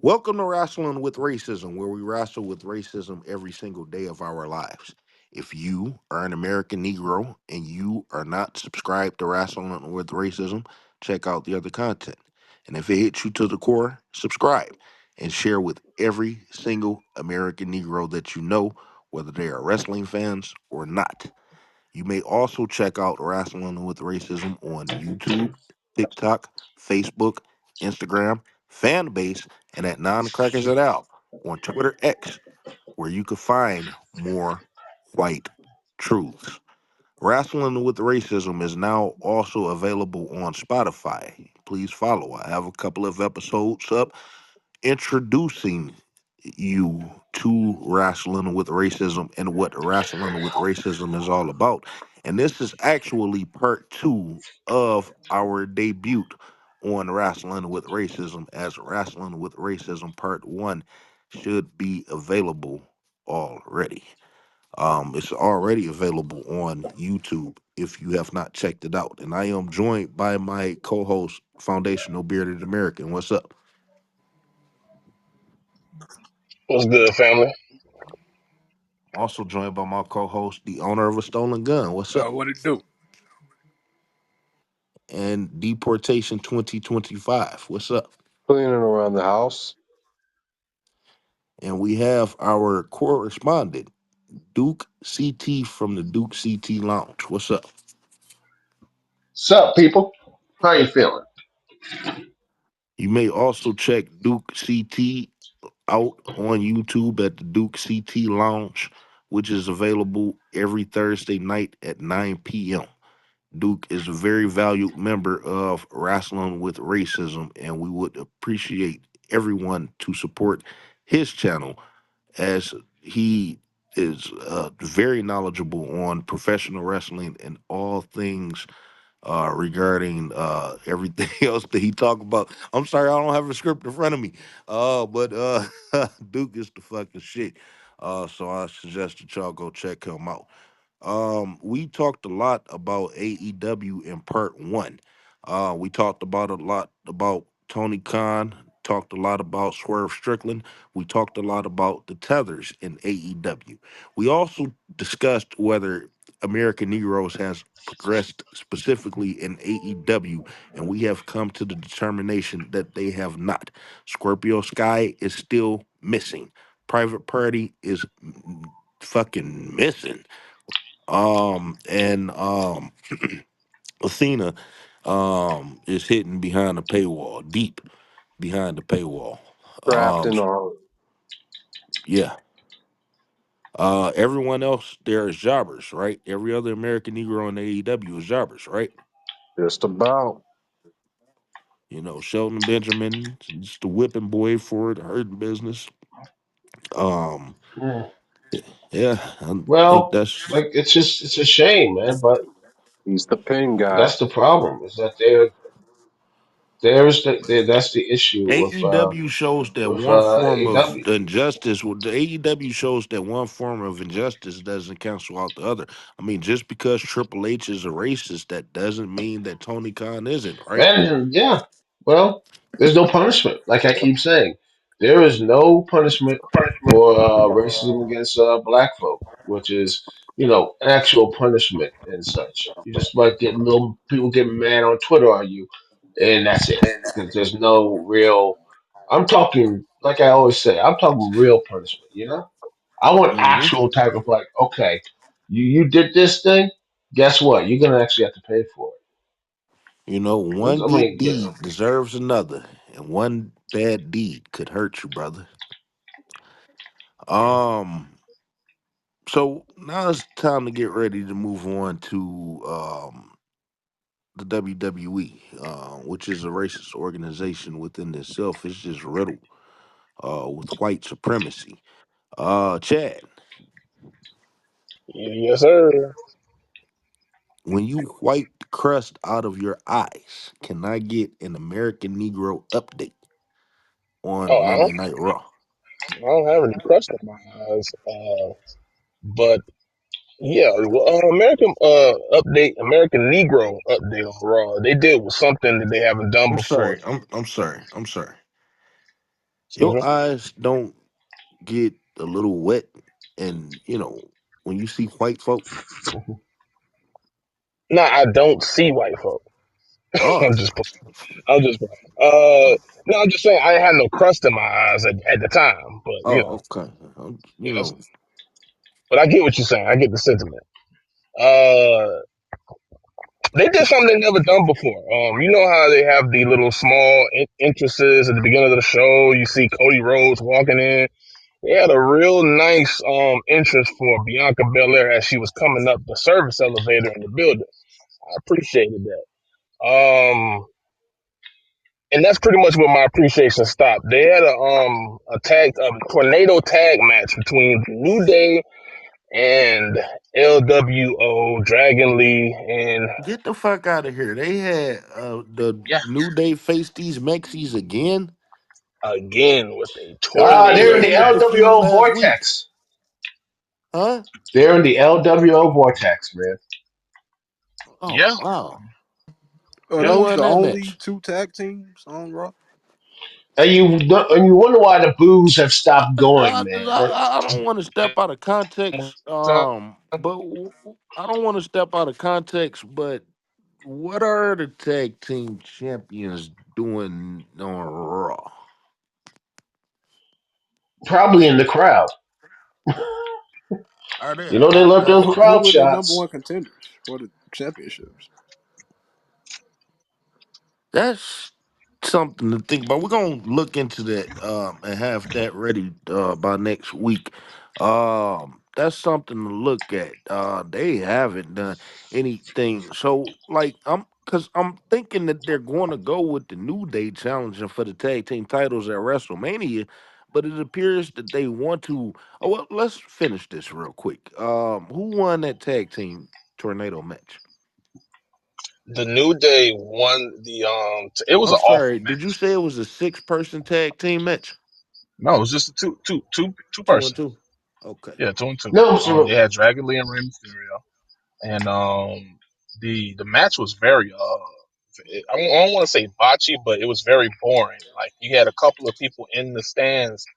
Welcome to Wrestling with Racism, where we wrestle with racism every single day of our lives. If you are an American Negro and you are not subscribed to Wrestling with Racism, check out the other content. And if it hits you to the core, subscribe and share with every single American Negro that you know, whether they are wrestling fans or not. You may also check out Wrestling with Racism on YouTube, TikTok, Facebook, Instagram, Fanbase, and at Non Crackers at Al on Twitter X, where you can find more white truths. Wrestling with Racism is now also available on Spotify. Please follow. I have a couple of episodes up introducing you to wrestling with racism and what wrestling with racism is all about. And this is actually part two of our debut on wrestling with racism, as wrestling with racism part one should be available already. It's already available on YouTube if you have not checked it out. And I am joined by my co-host, Foundational Bearded American. What's up? What's good, family? Also joined by my co-host, the owner of a stolen gun. What's up? What it do? And Deportation 2025. What's up? Cleaning around the house. And we have our correspondent, Duke CT from the Duke CT Lounge. What's up? Sup, people? How you feeling? You may also check Duke CT out on YouTube at the Duke CT Lounge, which is available every Thursday night at 9 p.m. Duke is a very valued member of Wrestling with Racism, and we would appreciate everyone to support his channel as he is very knowledgeable on professional wrestling and all things regarding everything else that he talk about. I'm sorry, I don't have a script in front of me, but Duke is the fucking shit. So I suggest that y'all go check him out. We talked a lot about AEW in part one. We talked about a lot about Tony Khan, talked a lot about Swerve Strickland. We talked a lot about the tethers in AEW. We also discussed whether American Negroes has progressed specifically in AEW, and we have come to the determination that they have not. Scorpio Sky is still missing. Private Party is fucking missing. And Athena is hidden behind the paywall, deep behind the paywall. Trapped Um in our yeah. Everyone else there is jobbers, right? Every other American Negro in AEW is jobbers, right? just about. You know, Sheldon Benjamin, just the whipping boy for the hurting business. Um, Hmm. yeah, I think Well, that's like it's a shame, man. But He's the pin guy. that's the problem. Is that that's the issue AEW shows that with one form of AEW. injustice. Well, the AEW shows that one form of injustice doesn't cancel out the other. I mean, just because Triple H is a racist, that doesn't mean that Tony Khan isn't, right? And yeah, well, there's no punishment. Like I keep saying, there is no punishment for racism against black folk, which is actual punishment and such. You just might get little people getting mad on Twitter on you, and that's it. Because there's no real. I'm talking like I always say. I'm talking real punishment. I want hmm actual type of like, okay, you did this thing. Guess what? You're gonna actually have to pay for You know, it. one I good mean, deed deserves another, and one bad deed could hurt you, brother. Um, so now it's time to get ready to move on to the WWE, which is a racist organization within itself. It's just riddled with white supremacy. Chad, Yes, sir. when you wipe the crust out of your eyes, can I get an American Negro update on Oh, Monday Night Raw? I don't have any crust on my eyes. But yeah, well, American Negro update on Raw. They did with something that they haven't done I'm before. sorry. I'm sorry. I'm sorry. Your eyes don't get a little wet, and when you see white folk. No, I don't see white folk. Oh, I'm just, I'm just, no, I'm just saying I had no crust in my eyes at the time, but okay. you know, but I get what you're saying. I get the sentiment. Uh, they did something they never done before. You know how they have the little small entrances at the beginning of the show. You see Cody Rhodes walking in. They had a real nice entrance for Bianca Belair as she was coming up the service elevator in the building. I appreciated that. And that's pretty much where my appreciation stopped. They had a tornado tag match between New Day and LWO, Dragon Lee, and get the fuck out of here. They had the yeah, New Day face these Mexies again. again with a They They're in tornado. the ended the feud LWO last week, vortex. huh? They're in the LWO vortex, man. Oh Yeah, wow. Are Who yeah. those won the that only match? two tag teams on Raw? And you wonder why the booze have stopped going, man. I don't want to step out of context, but I don't want to step out of context. But what are the tag team champions doing on Raw? Probably in the crowd. Are they You know they love as those Who crowd were the number one shots. contenders for the championships? That's something to think about. We're gonna look into that and have that ready by next week. That's something to look at. They haven't done anything. So like cause I'm thinking that they're gonna go with the New Day challenging for the tag team titles at WrestleMania, but it appears that they want to well, let's finish this real quick. Who won that tag team tornado match? The New Day won the It was I'm an awful sorry, did you match. say it was a 6-person tag team match? No, it was just a two Two and person. two. Okay. Yeah, 2-2. No, They so had Dragon Lee and Rey Mysterio, and the match was very I don't want to say botchy, but it was very boring. Like you had a couple of people in the stands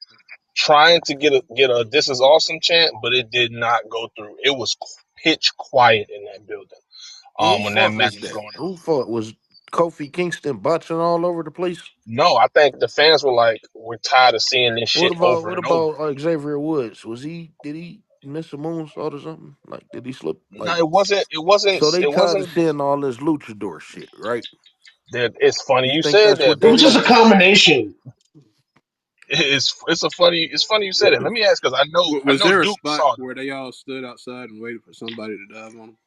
trying to get a "This is awesome" chant, but it did not go through. It was pitch quiet in that building. Who When that fault match was was that? going on. Who fault was Kofi Kingston botching all over the place? No, I think the fans were like, "We're tired of seeing this shit over What and over." about Xavier Woods? Did he miss a moonsault or something? Like did he slip? No, Like it wasn't. It wasn't. so they It tired of wasn't. seeing all this luchador shit, right? That it's funny You you think said that's that what it was that because just a is? combination. it's funny you said it. Let me ask because I Was know there a Duke spot saw them. where they all stood outside and waited for somebody to dive on them?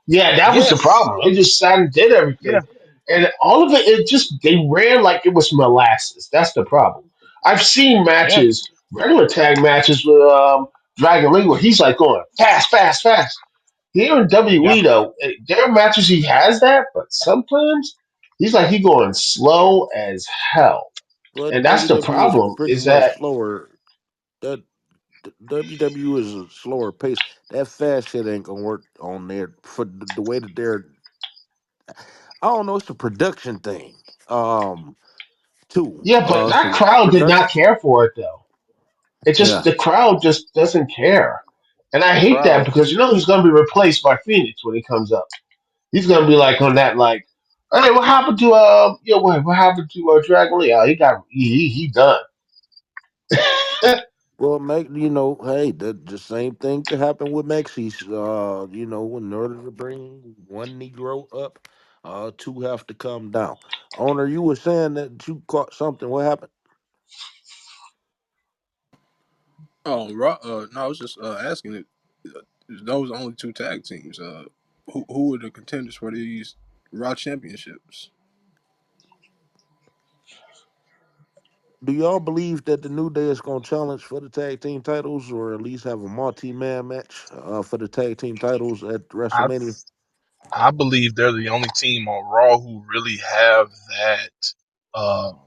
Yeah, that was the Yes. problem. They just sat and did Yeah. everything. And all of it, they ran like it was molasses. That's the problem. I've seen Yeah. matches, regular tag matches with Dragon Lee where he's like going fast, fast, fast. Here in Yeah. WWE though, there are matches he has that, but sometimes he going slow as hell. But And that's the WWE is problem, pretty is much that slower. That WWE is a slower pace. That fast shit ain't gonna work on there for the way that they're. I don't know. It's a production thing. Too. yeah, but that So crowd did production. not care for it though. It just Yeah. the crowd just doesn't care. And I The hate that crowd. because he's gonna be replaced by Phoenix when he comes up. He's gonna be like on that like, hey, what happened to what happened to Dragon Lee? Oh, he done. Well, hey, the same thing could happen with Maxie's. In order to bring one Negro up, two have to come down. Owner, you were saying that you caught something. What happened? Oh, Raw. No, I was just asking it. Those are only two tag teams. Who are the contenders for these Raw championships? Do y'all believe that the New Day is going to challenge for the tag team titles, or at least have a multi-man match for the tag team titles at I WrestleMania? I believe they're the only team on Raw who really have um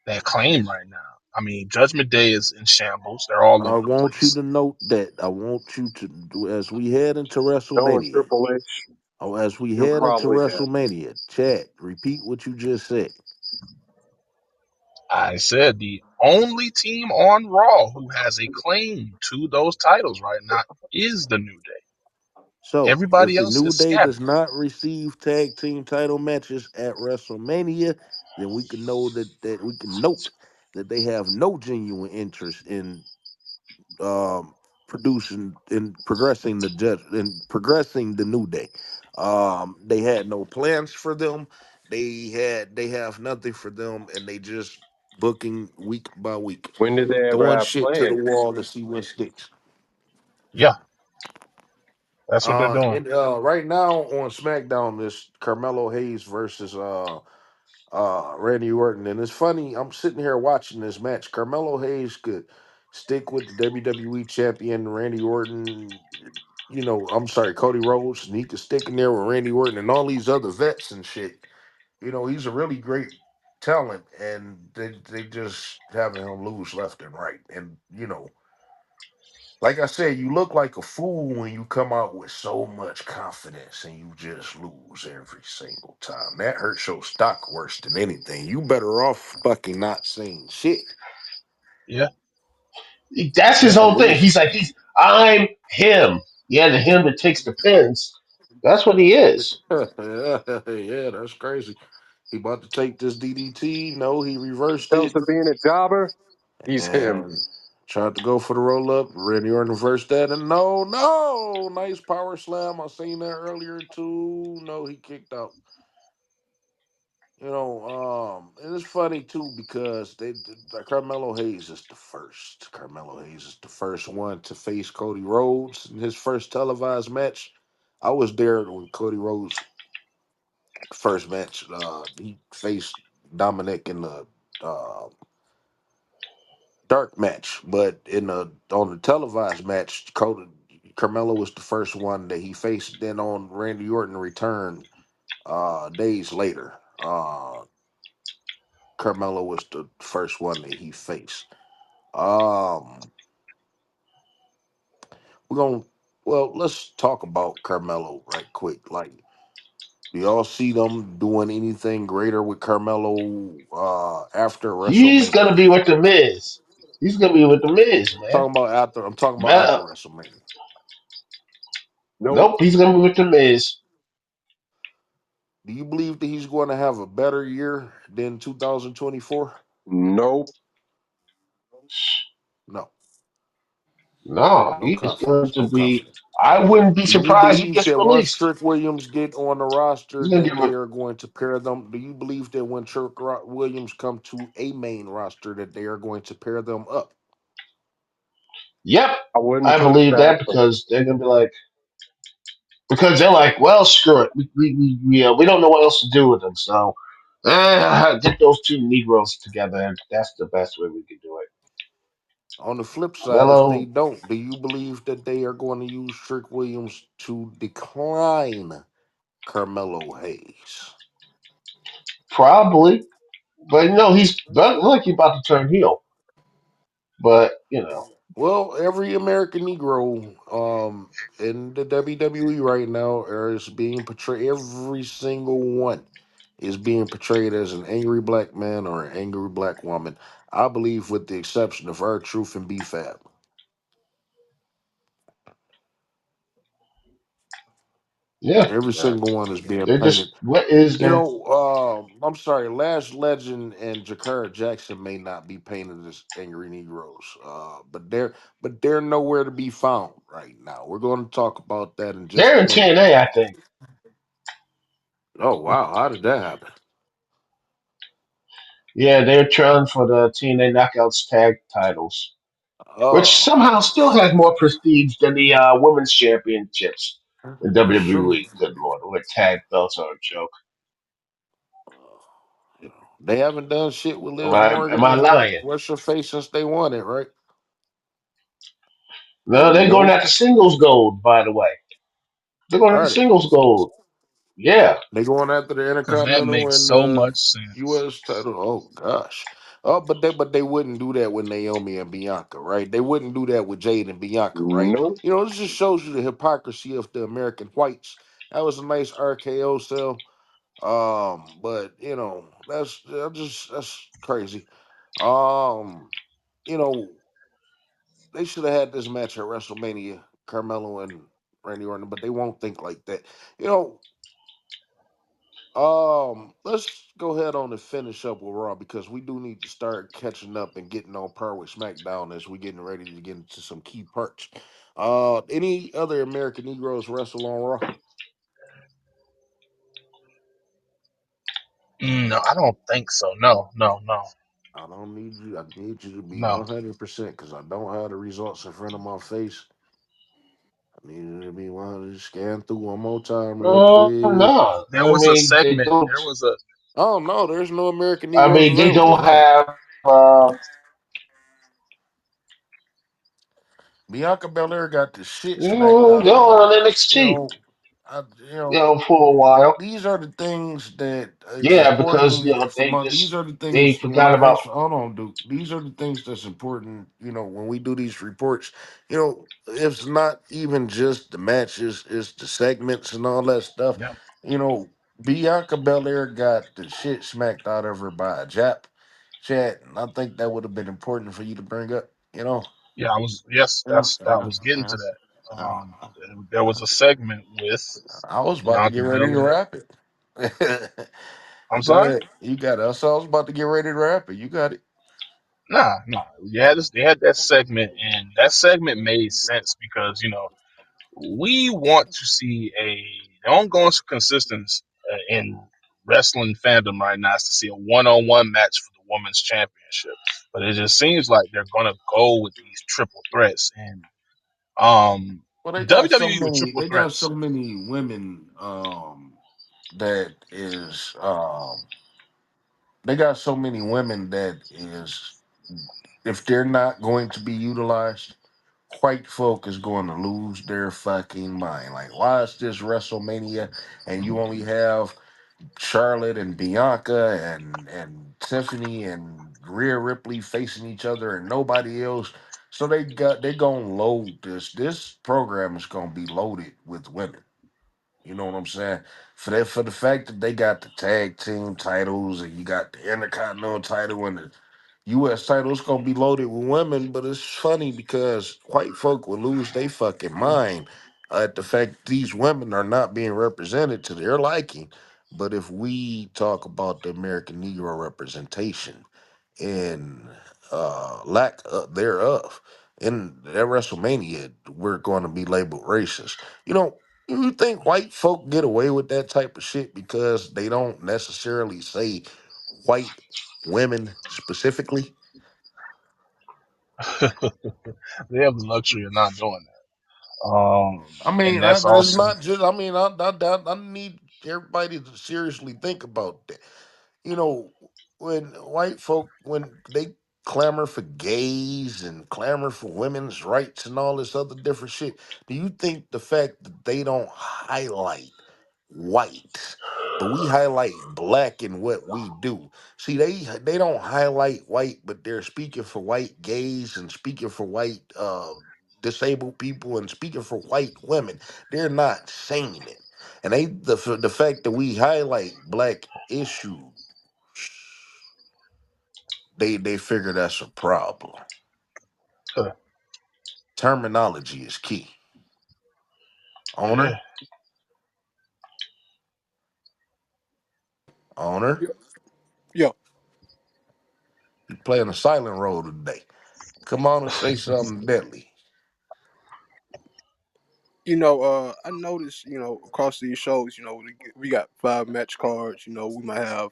that claim right now. I mean, Judgment Day is in shambles. They're all I over the want you place. to note that. I want you to, as we head into Knowing WrestleMania. Triple H, Oh, as we he'll head into probably have. WrestleMania, chat, repeat what you just said. I said only team on Raw who has a claim to those titles right now is the New Day. So if Everybody the else New is Day scattered. does not receive tag team title matches at WrestleMania, then we can know that we can note that they have no genuine interest in producing and progressing the judge and progressing the New Day. They had no plans for them. They have nothing for them, and they just booking week by week, When did they ever throwing have shit to the plans? wall to see what sticks. Yeah, that's what they're doing. And right now on SmackDown, this Carmelo Hayes versus Randy Orton, and it's funny. I'm sitting here watching this match. Carmelo Hayes could stick with the WWE champion Randy Orton. I'm sorry, Cody Rhodes, and he could stick in there with Randy Orton and all these other vets and shit. He's a really great talent, and they just having him lose left and right. And like I said, you look like a fool when you come out with so much confidence and you just lose every single time. That hurts your stock worse than anything. You better off fucking not saying shit Yeah, That's his than to whole thing. lose. I'm him. Yeah, the him that takes the pins. That's what he is. Yeah, that's crazy. He about to take this DDT. No, he reversed Comes it to being a jobber, he's him. and tried to go for the roll up. Randy Orton reversed that, and no, nice power slam. I seen that earlier too. No, he kicked out. And it's funny too because Carmelo Hayes is the first. Carmelo Hayes is the first one to face Cody Rhodes in his first televised match. I was there when Cody Rhodes' first match. He faced Dominic in the uh, dark match, but in the on the televised match, Carmelo was the first one that he faced. Then on Randy Orton return days later. Carmelo was the first one that he faced. Um, we're gonna let's talk about Carmelo right quick. Like, do y'all see them doing anything greater with Carmelo after He's WrestleMania? gonna be with the Miz. He's gonna be with the Miz, man. I'm talking about after Well, WrestleMania. Nope, nope, he's gonna be with the Miz. Do you believe that he's going to have a better year than 2024? nope. No, No, no he's going confidence, to no be. confidence. I wouldn't be Do you surprised he believe gets that once released. Trick Williams get on the roster He's gonna that get. they are going to pair them? Do you believe that when Williams come to a main roster that they are going to pair them up? Yep, I wouldn't I put it believe past that them. because they're gonna be like, because they're like, well, screw it. We don't know what else to do with them, so get those two Negroes together. That's the best way we can do it. On the flip side, if they Carmelo, don't, do you believe that they are going to use Trick Williams to decline Carmelo Hayes? probably, but no, he's like he's about to turn heel. But Well, every American Negro in the WWE right now is being portrayed. Every single one is being portrayed as an angry black man or an angry black woman. I believe, with the exception of our Truth and B-Fab. yeah, Every single one is being they're painted. just what is there? I'm sorry, Lash Legend and Jakara Jackson may not be painted as angry Negroes, but they're nowhere to be found right now. We're going to talk about that in just They're a in minute. TNA, I think. Oh wow, how did that happen? Yeah, they're trying for the TNA Knockouts tag titles, which Oh, somehow still has more prestige than the women's championships in sure. WWE. Good lord, what tag belts are a joke. They haven't done shit with Am Liv I am Morgan I and lying? what's her face since they won it, right? No, they're going Nope. after singles gold. By the way, they're going after Are they? singles gold. Yeah, They going after the because that Intercontinental makes and so much sense. U.S. title. Oh gosh. Oh, but they wouldn't do that with Naomi and Bianca, right? They wouldn't do that with Jade and Bianca, right? Nope. This just shows you the hypocrisy of the American whites. That was a nice RKO sell. But that's crazy. Um, you know, they should have had this match at WrestleMania, Carmelo and Randy Orton, but they won't think like that. You know, let's go ahead on and finish up with Raw because we do need to start catching up and getting on par with SmackDown as we getting ready to get into some key parts. Any other American Negroes wrestle on Raw? No, I don't think so. No, no, no, I don't need you. I need you to be no. 100% because I don't have the results in front of my face. I need you to be 100. Scan through one more time, real quick. No. There I was a mean, they segment. don't. There was a Oh no, there's no American I Negroes mean, they available. don't No, have. Bianca Belair got the shit smacked out They're of her. on You NXT. know, you know, For a while. these are the things that is Yeah, because important for they my. These just are the they things that when forgot I about. ask. Hold on, Duke. These are the things that's important. When we do these reports, it's not even just the matches; it's the segments and all that stuff. yeah, You know, Bianca Belair got the shit smacked out of her by a Jap chat, and I think that would have been important for you to bring up. yeah. I was yes. Yeah, I was getting to that. uh, There was a segment with I was about to get Bianca ready to Belair. wrap it. I'm Go sorry. ahead. You got it. So I was about to get ready to wrap it. You got it. Nah, nah. They had that segment, and that segment made sense because we want to see the ongoing consistency in wrestling fandom right now is to see a one-on-one match for the women's championship. But it just seems like they're gonna go with these triple threats, and Well, they got so WWE with many. triple They got so threats. many women. That is. They got so many women that is. If they're not going to be utilized, white folk is going to lose their fucking mind. Like, why is this WrestleMania and you only have Charlotte and Bianca and Tiffany and Rhea Ripley facing each other and nobody else. So they gonna load this. This program is gonna be loaded with women. You know what I'm saying? For the fact that they got the tag team titles and you got the Intercontinental title and the U.S. title, it's gonna be loaded with women. But it's funny because white folk will lose their fucking mind at the fact these women are not being represented to their liking. But if we talk about the American Negro representation and lack thereof in that WrestleMania, we're going to be labeled racist. You know, you think white folk get away with that type of shit because they don't necessarily say white women specifically? They have the luxury of not doing that. I mean, And that's it's also not just. I mean, I need everybody to seriously think about that. You know, when white folk when they clamor for gays and clamor for women's rights and all this other different shit, do you think the fact that they don't highlight white, but we highlight black in what we do? See, they don't highlight white, but they're speaking for white gays and speaking for white disabled people and speaking for white women. They're not saying it. And the fact that we highlight black issues, they figure that's a problem. Terminology is key. yeah. Owner, owner, Yo, yo, you playing a silent role today. Come on and say something deadly. I noticed, across these shows, we got 5 match cards. We might have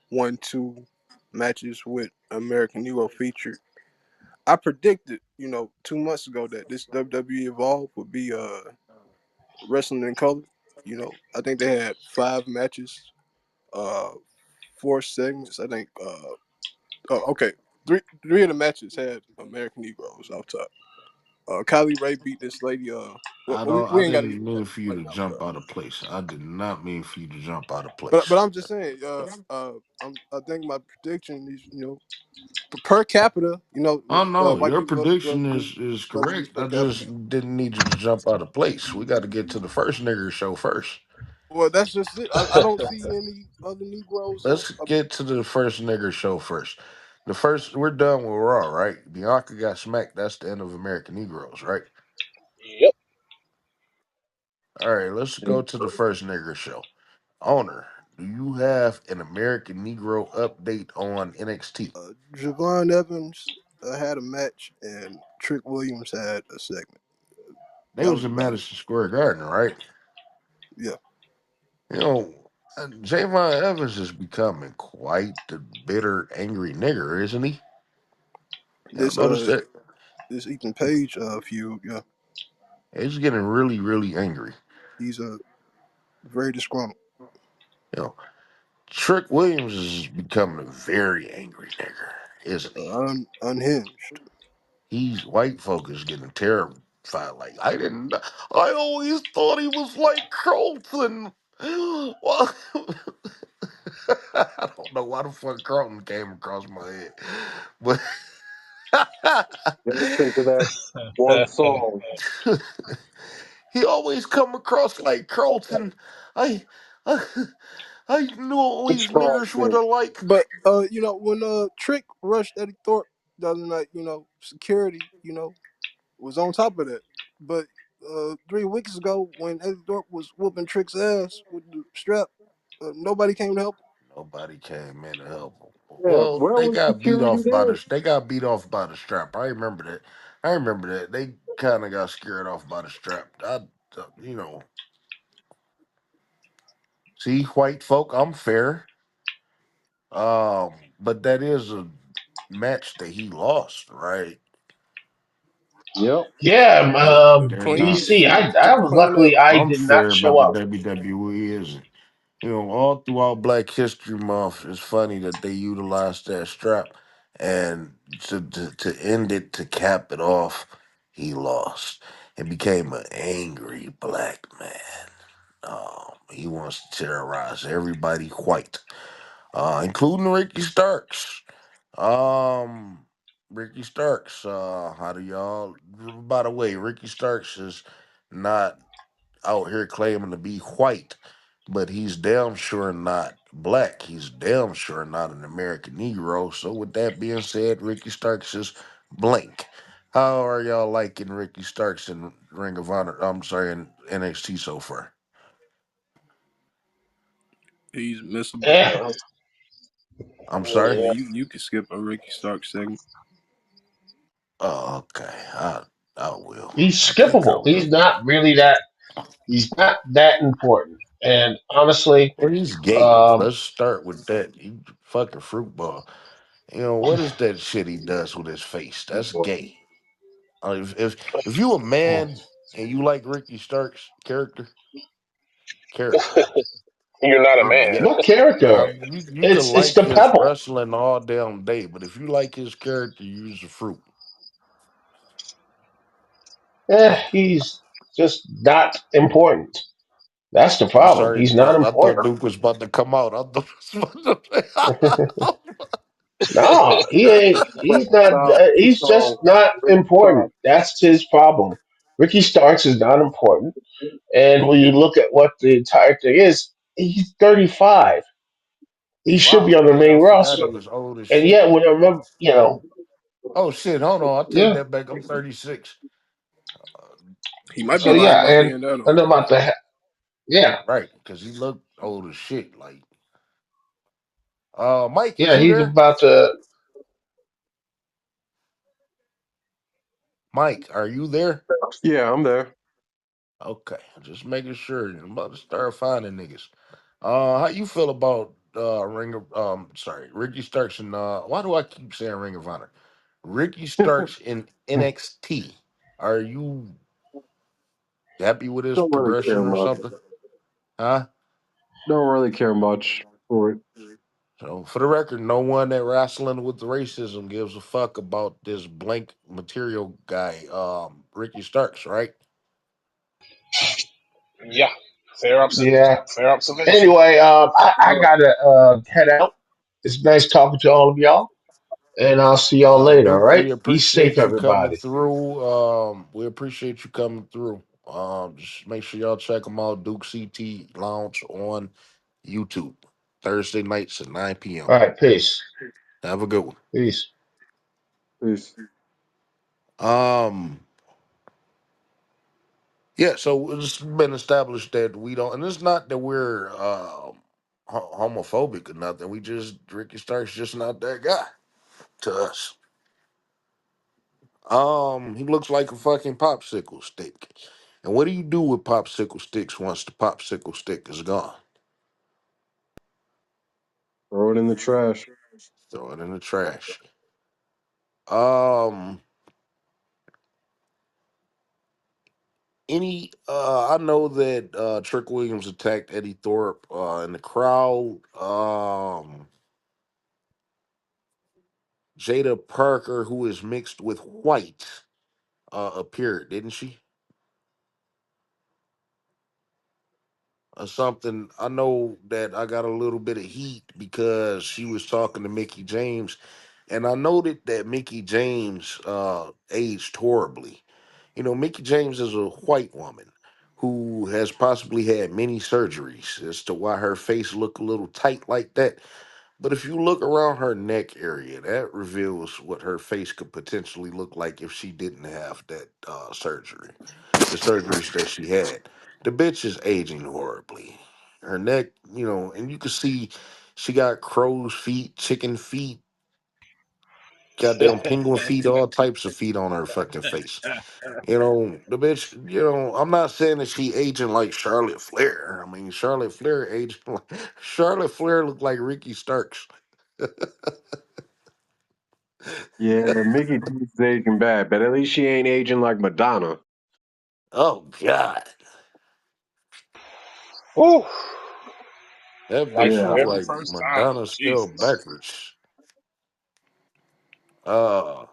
1, 2 matches with American Hero featured. I predicted, 2 months ago that this WWE Evolve would be wrestling in color. I think they had 5 matches, uh, 4 segments. I think. Oh, okay, three of the matches had American Negroes off top. Kylie Ray beat this lady. We I ain't got to didn't get mean into for it you right to now, jump out of place. I did not mean for you to jump out of but place. I'm just saying. I think my prediction is, per capita, Oh no, white your people prediction is go to this correct. per I capita. just didn't need you to jump out of place. We got to get to the first nigger show first. Well, that's just it. I don't see any other Negroes. Let's get to the first nigger show first. The first we're done with Raw, right? Bianca got smacked. That's the end of American Negroes, right? Yep. All right, let's go to the first nigger show. Owner, do you have an American Negro update on NXT? Javon Evans had a match, and Trick Williams had a segment. They That was was in about it. Madison Square Garden, right? Yeah, You know, Javon Evans is becoming quite the bitter, angry nigger, isn't he? Y'all this notice that? this Ethan Page feud. Yeah, He's getting really, really angry. he's very disgruntled, You know, Trick Williams is becoming a very angry nigger, isn't he? unhinged. He's white folk is getting terrified. Like I didn't. I always thought he was like Carlton. Well, I don't know why the fuck Carlton came across my head, but Yeah, listen to that one song. he always come across like Carlton. I, I, I knew all It's these niggers would Charleston. have like. But when Trick rushed Eddie Thorpe the other night, security, was on top of that. But 3 weeks ago, when Eddie Thorpe was whooping Trick's ass with the strap, nobody came to help him. Nobody came in to help him. Yeah, Well, where they was got beat security off by there? the. They got beat off by the strap. I remember that. I remember that. They kind of got scared off by the strap. You know, see, white folk, I'm fair. But that is a match that he lost, right? Yep. Yeah, Yeah, They're not. DC. to I was clean up. luckily I I'm did not fair, show but the up. WWE isn't. You know, all throughout Black History Month, it's funny that they utilized that strap, and to end it, to cap it off, he lost and became an angry black man. He wants to terrorize everybody white, including Ricky Starks. Um, Ricky Starks. How do y'all? By the way, Ricky Starks is not out here claiming to be white, but he's damn sure not black. He's damn sure not an American Negro. So, with that being said, Ricky Starks is blank. How are y'all liking Ricky Starks in Ring of Honor? I'm sorry, in NXT so far. He's missable. Eh, I'm I sorry. mean, you could skip a Ricky Stark segment. Oh, okay. I will. he's I think I skippable. will. He's not that important. And honestly, Well, he's gay. um, Let's start with that. He fucking fruit ball. You know what is that shit he does with his face? That's gay. If you a man and you like Ricky Stark's character, You're not a you're man. gay. what character? Now you could It's like the his pebble. wrestling all damn day, but if you like his character, use a fruit. He's just not important. That's the I'm problem. sorry, He's not I thought important. Duke was about to come out. I thought he was about No, he ain't. He's not. Too He's strong. just not Way too strong. important. That's his problem. Ricky Starks is not important. And when you look at what the entire thing is, he's 35. He should be Wow, on the damn! main I forgot roster. he was old as And shit. yet, when I remember, Oh shit! Hold on, I take yeah. that back. I'm 36. He might be So lying yeah, about and saying that and though. about the yeah, Right, because he looked old as shit. Like, Mike, is yeah, you he's there? about to. Mike, are you there? Yeah, I'm there. Okay, just making sure. I'm about to start finding niggas. How you feel about sorry, Ricky Starks and why do I keep saying Ring of Honor? Ricky Starks in NXT. Are you happy with his Don't really care progression or much. something? Huh? Don't really care much for it. So for the record, no one at Wrestling with Racism gives a fuck about this blank material guy, Ricky Starks, right? Yeah. Fair obs- Yeah. fair observation. Anyway, I gotta head out. It's nice talking to all of y'all, and I'll see y'all later. All Duke, right. we Be safe, appreciate you coming everybody. through. We appreciate you coming through. Just make sure y'all check them out. Duke CT Lounge on YouTube Thursday nights at 9 p.m. All right. Peace. Have a good one. Peace. Peace. Um, yeah. So it's been established that we don't, and it's not that we're homophobic or nothing. We just Ricky Stark's just not that guy to us. He looks like a fucking popsicle stick. And what do you do with popsicle sticks once the popsicle stick is gone? Throw it in the trash. Throw it in the trash. Um, I know that Trick Williams attacked Eddie Thorpe in the crowd. Jada Parker, who is mixed with white, appeared, didn't she? Or something. I know that I got a little bit of heat because she was talking to Mickey James, and I noted that Mickey James aged horribly. You know, Mickey James is a white woman who has possibly had many surgeries as to why her face look a little tight like that. But if you look around her neck area, that reveals what her face could potentially look like if she didn't have that surgery, the surgeries that she had. The bitch is aging horribly. Her neck, you know, and you can see she got crow's feet, chicken feet, goddamn penguin feet, all types of feet on her fucking face. You know, the bitch, you know, I'm not saying that she aging like Charlotte Flair. I mean, Charlotte Flair aged like Charlotte Flair looked like Ricky Starks. Yeah, Mickey D's aging bad, but at least she ain't aging like Madonna. Oh God, Whew. that Like bitch the Yeah. look very like first time. Madonna spelled Jesus. backwards. Uh,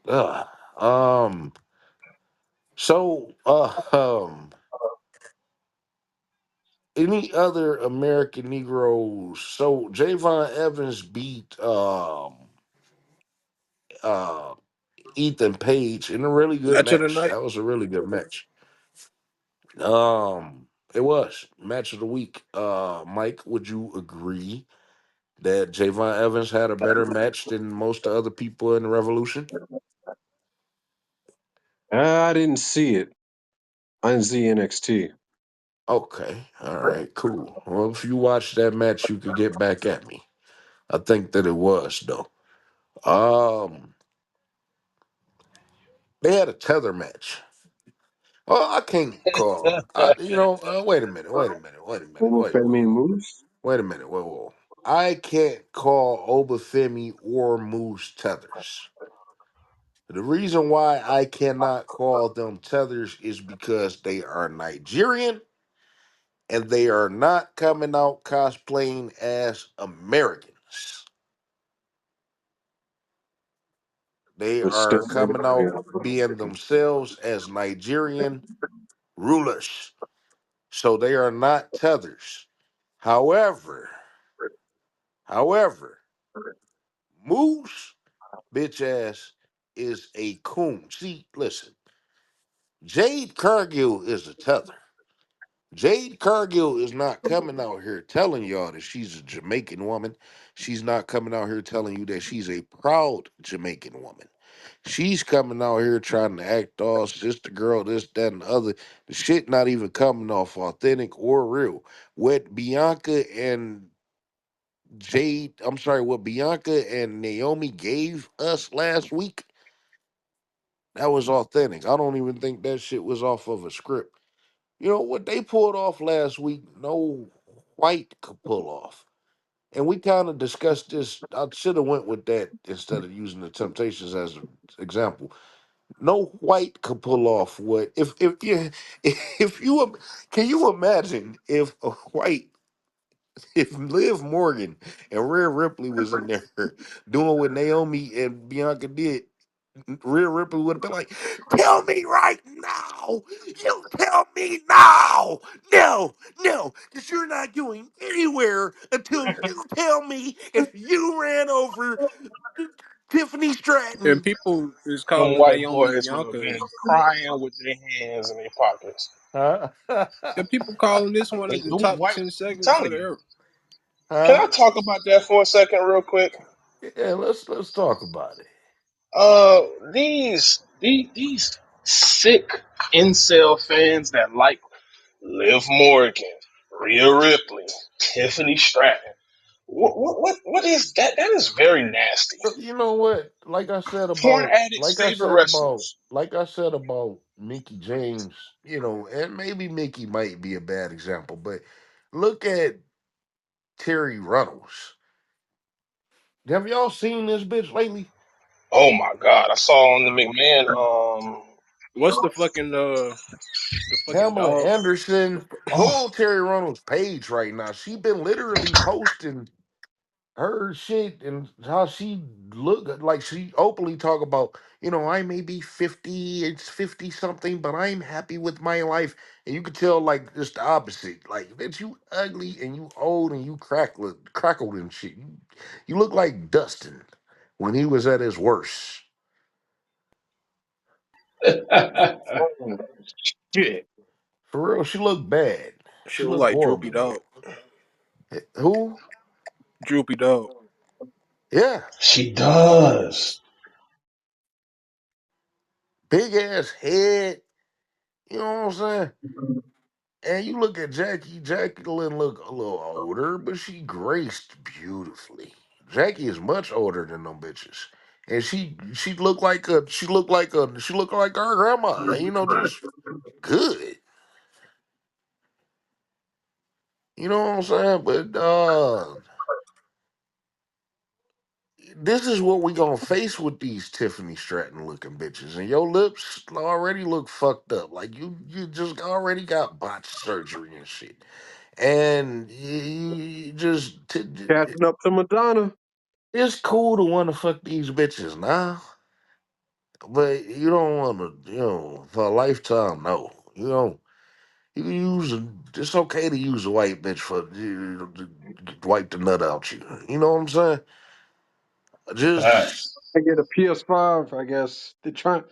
uh um. So, any other American Negroes? So Javon Evans beat uh Ethan Page in a really good Match of the match. night. That was a really good match. It was match of the week. Mike, would you agree that Javon Evans had a better match than most of the other people in the Revolution? I didn't see it. I didn't see NXT. Okay, all right, cool. Well, if you watched that match, you could get back at me. I think that it was though. Um, they had a tether match. Oh, I can't call. Wait a minute. Wait a minute. Wait a minute. Wait. Femi Whoa. Moose. Wait a minute. Whoa. Whoa. I can't call Obafemi or Moose tethers. The reason why I cannot call them tethers is because they are Nigerian and they are not coming out cosplaying as Americans. They But still, are coming out being themselves as Nigerian rulers. So they are not tethers. However, however, Moose, bitch ass, is a coon. See, listen, Jade Cargill is a tether. Jade Cargill is not coming out here telling y'all that she's a Jamaican woman. She's not coming out here telling you that she's a proud Jamaican woman. She's coming out here trying to act all sister girl, this, that, and the other. The shit not even coming off authentic or real. What Bianca and what Bianca and Naomi gave us last week, that was authentic. I don't even think that shit was off of a script. You know what they pulled off last week, no white could pull off. And we kind of discussed this. I should have went with that instead of using the Temptations as an example. No white could pull off what if you if you can you imagine if a white if Liv Morgan and Rhea Ripley was in there doing what Naomi and Bianca did, Rhea Ripley would have been like, "Tell me right now, you tell me now, no, no, because you're not going anywhere until you tell me if you ran over Tiffany And Stratton." people is Them calling white Naomi boys would have Bianca. been crying with their hands in their pockets. Huh? And people calling this one of the Them top white, 10 I'm segments of telling the you. era. Can Huh? I talk about that for a second, real quick? Yeah, let's talk about it. These sick incel fans that like Liv Morgan, Rhea Ripley, Tiffany Stratton. What is that? That is very nasty. You know what? Porn addicts' favorite wrestlers. Like I said about Mickey James, and maybe Mickey might be a bad example, but look at Terry Runnels. Have y'all seen this bitch lately? Oh my God! I saw on the McMahon. What's the fucking Pamela dog? Anderson. Go Oh, on Terry Runnels' page right now. She been literally posting her shit and how she look like she openly talk about, I may be 50, it's 50 something, but I'm happy with my life. And you could tell like it's the opposite. Like that you ugly and you old and you crackled and shit. You look like Dustin when he was at his worst. Oh, shit. For real, she looked bad. She She look looked like Droopy horrible, man. Dog. Who? Droopy Dog. Yeah. she does. Big ass head. You know what I'm saying? And you look at Jackie. Jacqueline look a little older, but she graced beautifully. Jackie is much older than them bitches, and she looked like her grandma. Just good. You know what I'm saying? But this is what we gonna face with these Tiffany Stratton looking bitches, and your lips already look fucked up. Like you just already got botched surgery and shit, and you just. Catching up to Madonna. It's cool to want to fuck these bitches now, but you don't want to, for a lifetime. No, you can use it's okay to use a white bitch to wipe the nut out you. You know what I'm saying? Just Facts. I get a PS5, I guess. They're trying.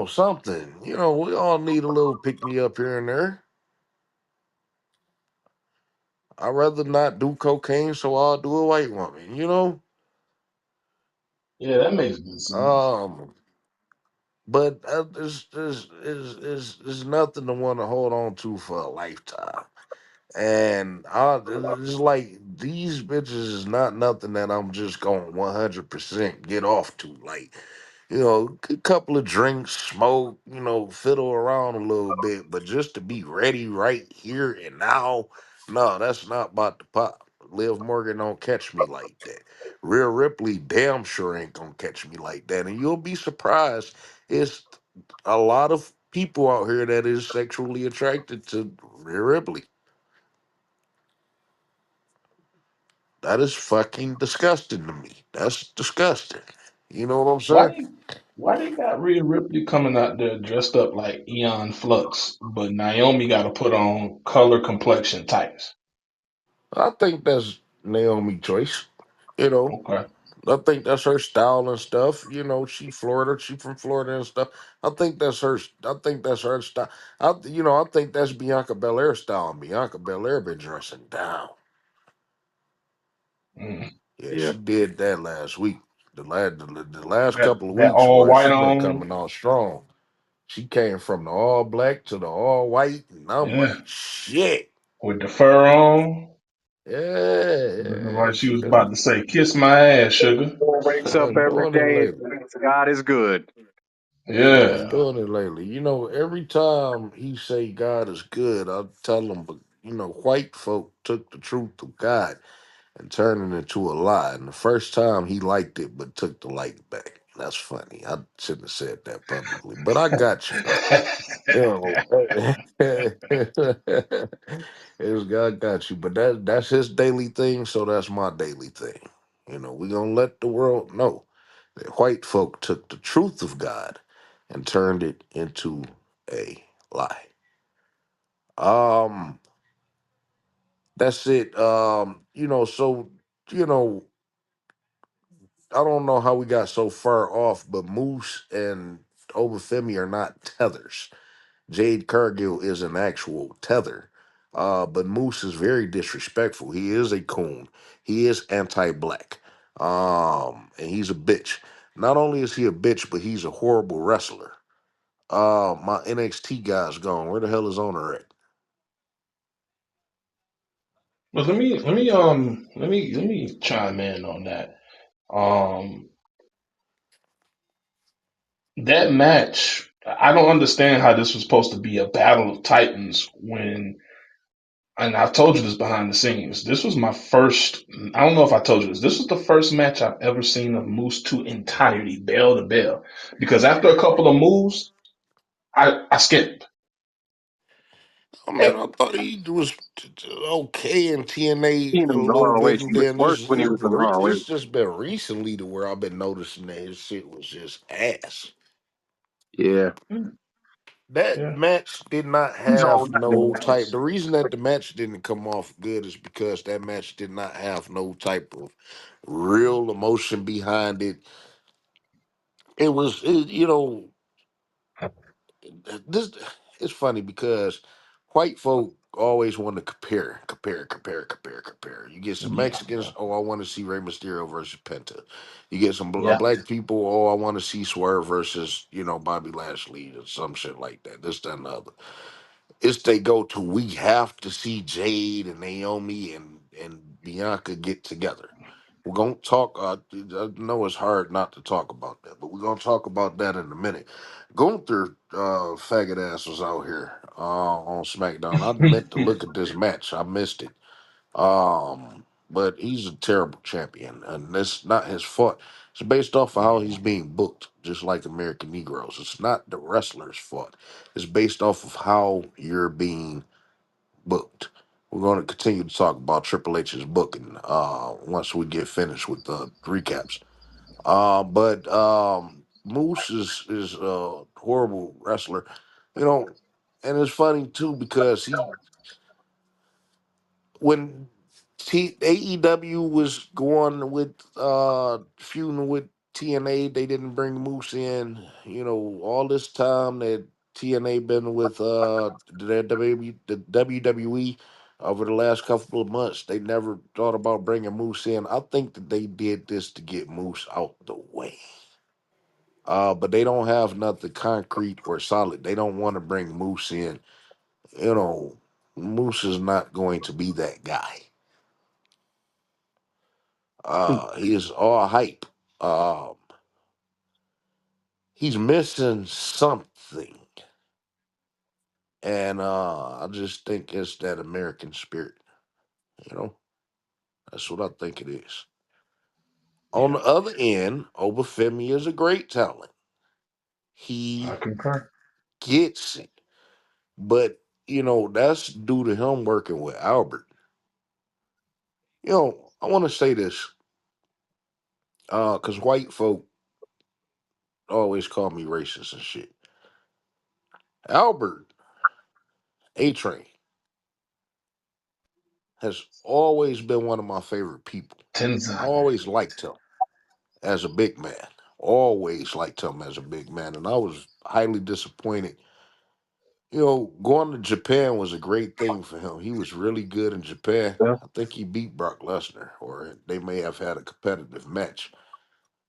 something. We all need a little pick me up here and there. I'd rather not do cocaine, so I'll do a white woman. Yeah, that makes good sense. Um, but there's nothing to want to hold on to for a lifetime. And it's like these bitches is not nothing that I'm just going 100% get off to. Like, a couple of drinks, smoke, fiddle around a little bit, but just to be ready right here and now, no, that's not about to pop. Liv Morgan don't catch me like that. Rhea Ripley damn sure ain't gonna catch me like that. And you'll be surprised. It's a lot of people out here that is sexually attracted to Rhea Ripley. That is fucking disgusting to me. That's disgusting. You know what I'm Why saying? they why they got Rhea Ripley coming out there dressed up like Eon Flux, but Naomi got to put on color complexion tights? I think that's Naomi choice. You know, Okay. I think that's her style and stuff. She from Florida and stuff. I think that's her style. I think that's Bianca Belair style. And Bianca Belair been dressing down. Mm. Yeah, Yeah. she did that last week. The last That couple of that weeks, all boy, white she been on. coming on strong. She came from the all black to the all white, and I'm Yeah, like, shit. with the fur on. Looking Yeah, like she she was about been to say, "Kiss my ass, sugar." Wakes she up been every doing it day lately. and thinks God is good. She been Yeah. doing it lately. Every time he say God is good, I tell him, but white folk took the truth of God and turned it into a lie. And the first time he liked it, but took the like back. That's funny. I shouldn't have said that publicly, but I got you though. It's God got you, but that's his daily thing, so that's my daily thing. We gonna let the world know that white folk took the truth of God and turned it into a lie. Um, that's it. You know, I don't know how we got so far off, but Moose and Obafemi are not tethers. Jade Cargill is an actual tether. But Moose is very disrespectful. He is a coon. He is anti-black. And he's a bitch. Not only is he a bitch, but he's a horrible wrestler. My NXT guy's gone. Where the hell is owner at? But let me chime in on that. Um, that match, I don't understand how this was supposed to be a battle of titans when, and I've told you this behind the scenes. This was my first. I don't know if I told you this. This was the first match I've ever seen of Moose to entirety, bell to bell. Because after a couple of moves, I skipped. I mean, I thought he was okay in TNA Seen a him little ROH. bit, He and was then worse when he was in ROH. this just been recently to where I've been noticing that his shit was just ass. Yeah. That Yeah, match did not He's have all that in no type. matches. The reason that the match didn't come off good is because that match did not have no type of real emotion behind it. It was, this. It's funny because white folk always want to compare. You get some yeah, Mexicans, oh, I want to see Rey Mysterio versus Penta. You get some yeah. black people, oh, I want to see Swerve versus Bobby Lashley or some shit like that. This, that, and the other. It's they go to we have to see Jade and Naomi and Bianca get together. We're gonna talk. I know it's hard not to talk about that, but we're gonna talk about that in a minute. Gunther, faggot ass was out here on SmackDown. I meant to look at this match. I missed it. But he's a terrible champion, and that's not his fault. It's based off of how he's being booked, just like American Negroes. It's not the wrestler's fault. It's based off of how you're being booked. We're going to continue to talk about Triple H's booking once we get finished with the recaps. But Moose is a horrible wrestler, you know, and it's funny too because when AEW was going with feuding with TNA, they didn't bring Moose in. All this time that TNA been with the WWE over the last couple of months, they never thought about bringing Moose in. I think that they did this to get Moose out the way. But they don't have nothing concrete or solid. They don't want to bring Moose in. You know, Moose is not going to be that guy. He is all hype. Um, he's missing something, and I just think it's that American spirit. You know, that's what I think it is. On Yeah, the other end, Obafemi is a great talent. I He concur. gets it, but that's due to him working with Albert. I want to say this because white folk always call me racist and shit. Albert A Train has always been one of my favorite people. I Tenzan. always liked him as a big man. Always liked him as a big man. And I was highly disappointed. Going to Japan was a great thing for him. He was really good in Japan. Yeah. I think he beat Brock Lesnar, or they may have had a competitive match.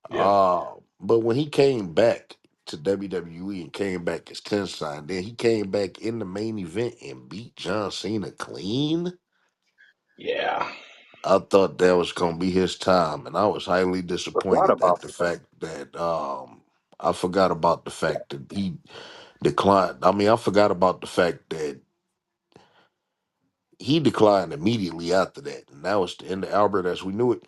Yeah, But when he came back to WWE and came back as Tensai, then he came back in the main event and beat John Cena clean. yeah. I thought that was gonna be his time, and I was highly Forgot disappointed about at the fact that I forgot about the fact that he declined. I mean, I forgot about the fact that he declined immediately after that, and that was the end of Albert as we knew it.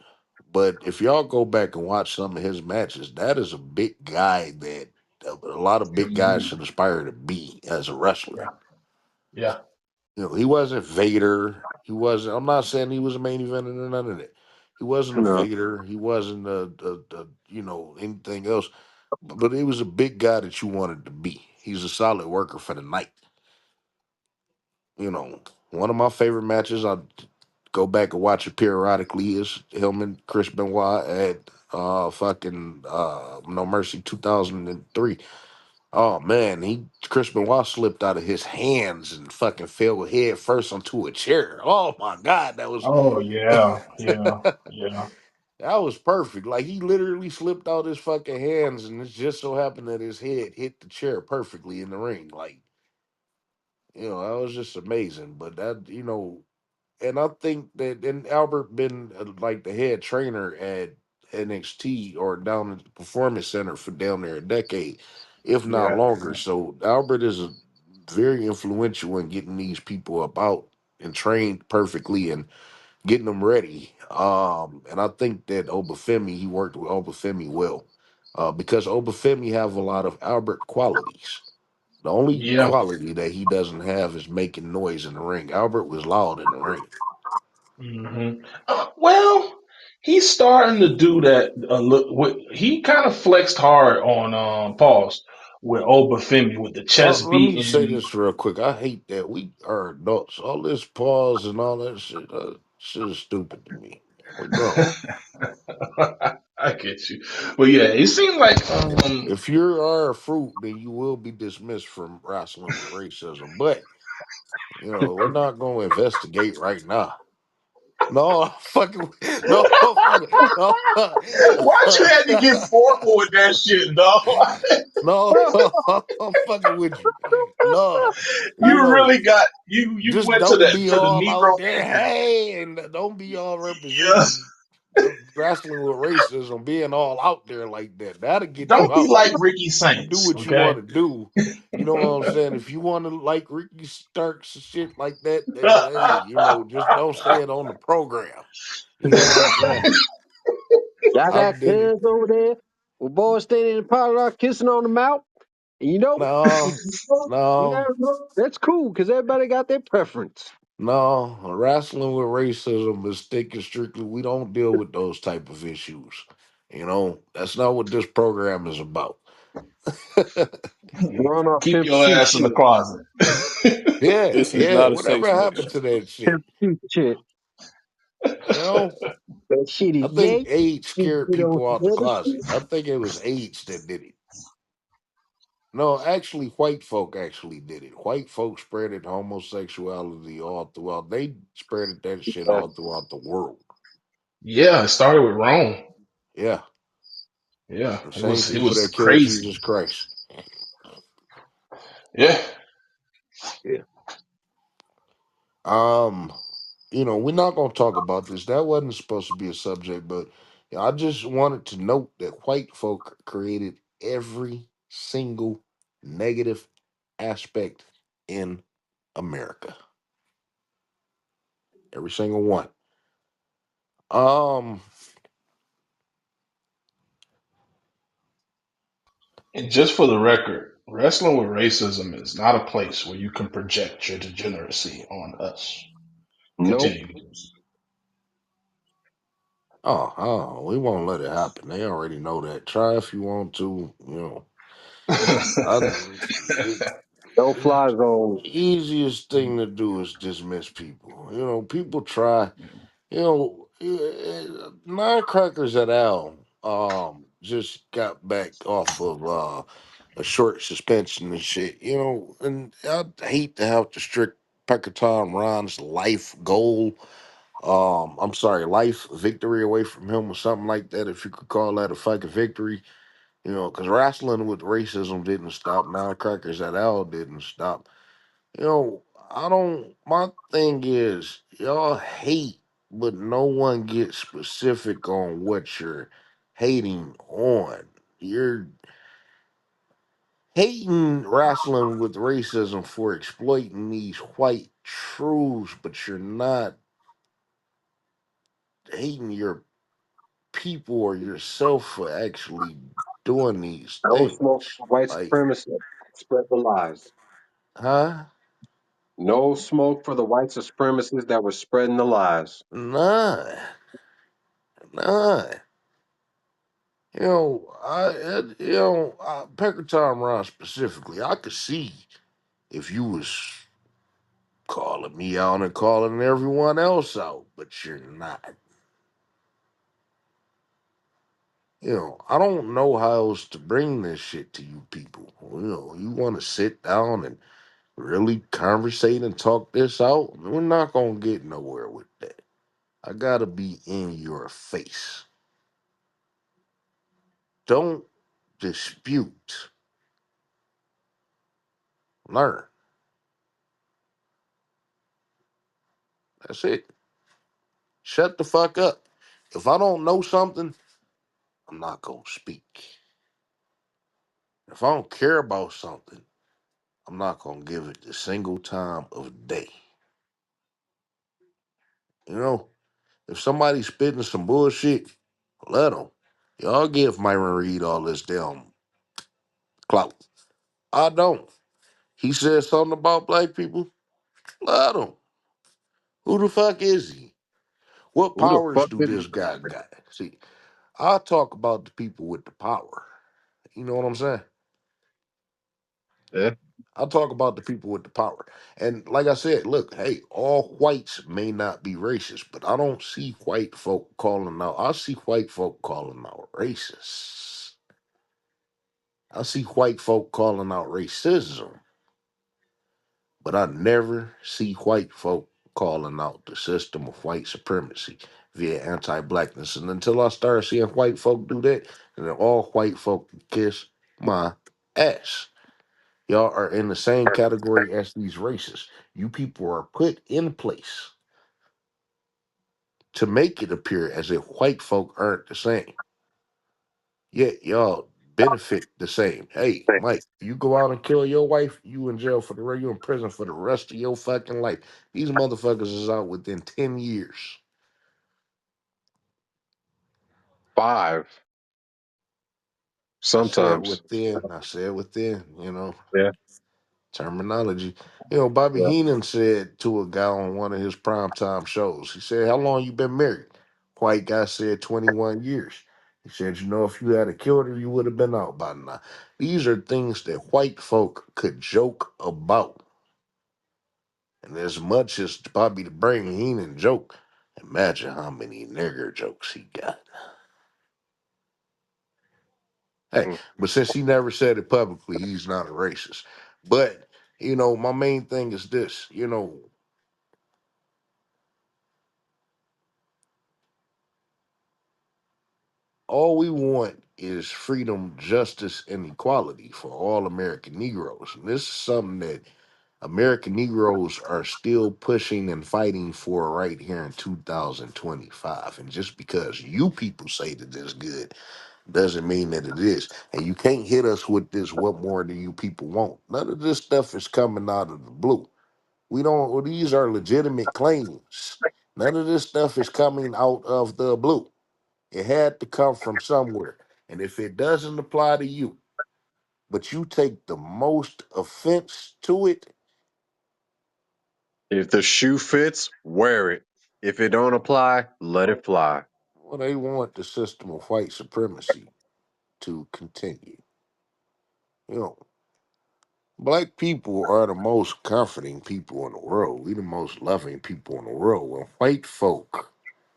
But if y'all go back and watch some of his matches, that is a big guy that a lot of big guys Mhm. should aspire to be as a wrestler. Yeah, yeah. He wasn't Vader. He wasn't. I'm not saying he was a main eventer or none of that. He wasn't it. a No. Vader. He wasn't anything else. But he was a big guy that you wanted to be. He's a solid worker for the night. One of my favorite matches. I go back and watch it periodically. Is him and Chris Benoit at fucking No Mercy 2003. Oh man, Chris Benoit slipped out of his hands and fucking fell head first onto a chair. Oh my god, that was Oh yeah, yeah, yeah. That was perfect. Like he literally slipped out his fucking hands, and it just so happened that his head hit the chair perfectly in the ring. Like, that was just amazing. But that, and I think that and Albert been like the head trainer at NXT or down at the Performance Center for down there a decade, if not Yeah. longer. So Albert is very influential in getting these people about and trained perfectly and getting them ready. And I think that Obafemi, he worked with Obafemi well, because Obafemi have a lot of Albert qualities. The only Yeah. quality that he doesn't have is making noise in the ring. Albert was loud in the ring. Well, he's starting to do that. He kind of flexed hard on pause with Obafemi with the chest Let me say beating. this real quick. I hate that we are adults. All this pause and all that shit is stupid to me. We're grown. I get you, but yeah, it seemed like If you are a fruit, then you will be dismissed from wrestling with racism. But we're not going to investigate right now. No, I'm fucking. No, I'm fucking. No, why'd you have to get formal with that shit, dog? no, I'm fucking with you. No, you You know, really got you just went to don't the be all Negro out there, hey, and don't be all yes. representing wrestling with racism, being all out there like that. That'll get you Don't be out. like Ricky You do Saints, what you want okay? to do. You know what I'm saying? If you want to like Ricky Starks and shit like that, then hey, just don't say it on the program. You know what I'm saying? Y'all I got didn't. cuz over there with boys standing in the parking lot kissing on the mouth. And No, no, that's cool because everybody got their preference. no. Wrestling with racism is thick and strictly. We don't deal with those type of issues. That's not what this program is about. Run off Keep Pimp your C ass in the shit. closet. Yeah, This is yeah. not a Whatever safe happened space. to that shit? Pimp C shit. You know, That shit I is think gay. age You scared get on people out some the other shit. closet. I think it was age that did it. No, actually, white folk actually did it. White folk spreaded homosexuality all throughout. They spreaded that shit all throughout the world. Yeah, it started with Rome. Yeah, Yeah, the it same was it people was that killed crazy. Jesus Christ. Yeah. Yeah. Um, we're not gonna talk about this. That wasn't supposed to be a subject, but I just wanted to note that white folk created every single negative aspect in America. Every single one. Um, And just for the record, wrestling with racism is not a place where you can project your degeneracy on us. Nope. Continue. we won't let it happen. They already know that. Try if you want to. I, the No fly zone. easiest thing to do is dismiss people. People try. Nine Crackers at Al just got back off of a short suspension and shit. And I hate to have to strict Peckerton Ron's life goal. I'm sorry, life victory away from him or something like that, if you could call that a fucking victory. Because wrestling with racism didn't stop. Nine Crackers at Al didn't stop. I don't. My thing is, y'all hate, but no one gets specific on what you're hating on. You're hating wrestling with racism for exploiting these white truths, but you're not hating your people or yourself for actually doing these No things. smoke for white Like, supremacists. Spread the lies. huh? No smoke for the white supremacists that were spreading the lies. None. None. Pecker Tom Ron specifically, I could see if you was calling me out and calling everyone else out, but you're not. I don't know how else to bring this shit to you people. You want to sit down and really conversate and talk this out? We're not gonna get nowhere with that. I gotta be in your face. Don't dispute. Learn. That's it. Shut the fuck up. If I don't know something, I'm not gonna speak. If I don't care about something, I'm not gonna give it the single time of day. You know, if somebody's spitting some bullshit, let them. Y'all give Myron Reed all this damn clout. I don't. He said something about black people. Let him. Who the fuck is he? What Who the powers fuck do did? this guy got? See, I talk about the people with the power. You know what I'm saying? Yeah. I talk about the people with the power. And like I said, look, hey, all whites may not be racist, but I don't see white folk calling out. I see white folk calling out racists. I see white folk calling out racism, but I never see white folk calling out the system of white supremacy via anti-blackness. And until I start seeing white folk do that, then all white folk can kiss my ass. Y'all are in the same category as these racists. You people are put in place to make it appear as if white folk aren't the same. Yet y'all benefit the same. Hey, Mike, you go out and kill your wife, you in jail for the rest, you in prison for the rest of your fucking life. These motherfuckers is out within 10 years. 5 sometimes. I said within, Yeah. terminology. Bobby Yeah. Heenan said to a guy on one of his primetime shows, he said, "How long you been married?" White guy said 21 years. He said, if you had killed her, you would have been out by now. These are things that white folk could joke about. And as much as Bobby the Brain Heenan joke, imagine how many nigger jokes he got. Hey, Mm. but since he never said it publicly, he's not a racist. But, my main thing is this, all we want is freedom, justice, and equality for all American Negroes. And this is something that American Negroes are still pushing and fighting for right here in 2025. And just because you people say that it's good doesn't mean that it is. And you can't hit us with this, what more do you people want? None of this stuff is coming out of the blue. We don't, well, these are legitimate claims. None of this stuff is coming out of the blue. It had to come from somewhere. And if it doesn't apply to you, but you take the most offense to it, If the shoe fits, wear it. If it don't apply, let it fly. well, they want the system of white supremacy to continue. You know, black people are the most comforting people in the world. We the most loving people in the world. When white folk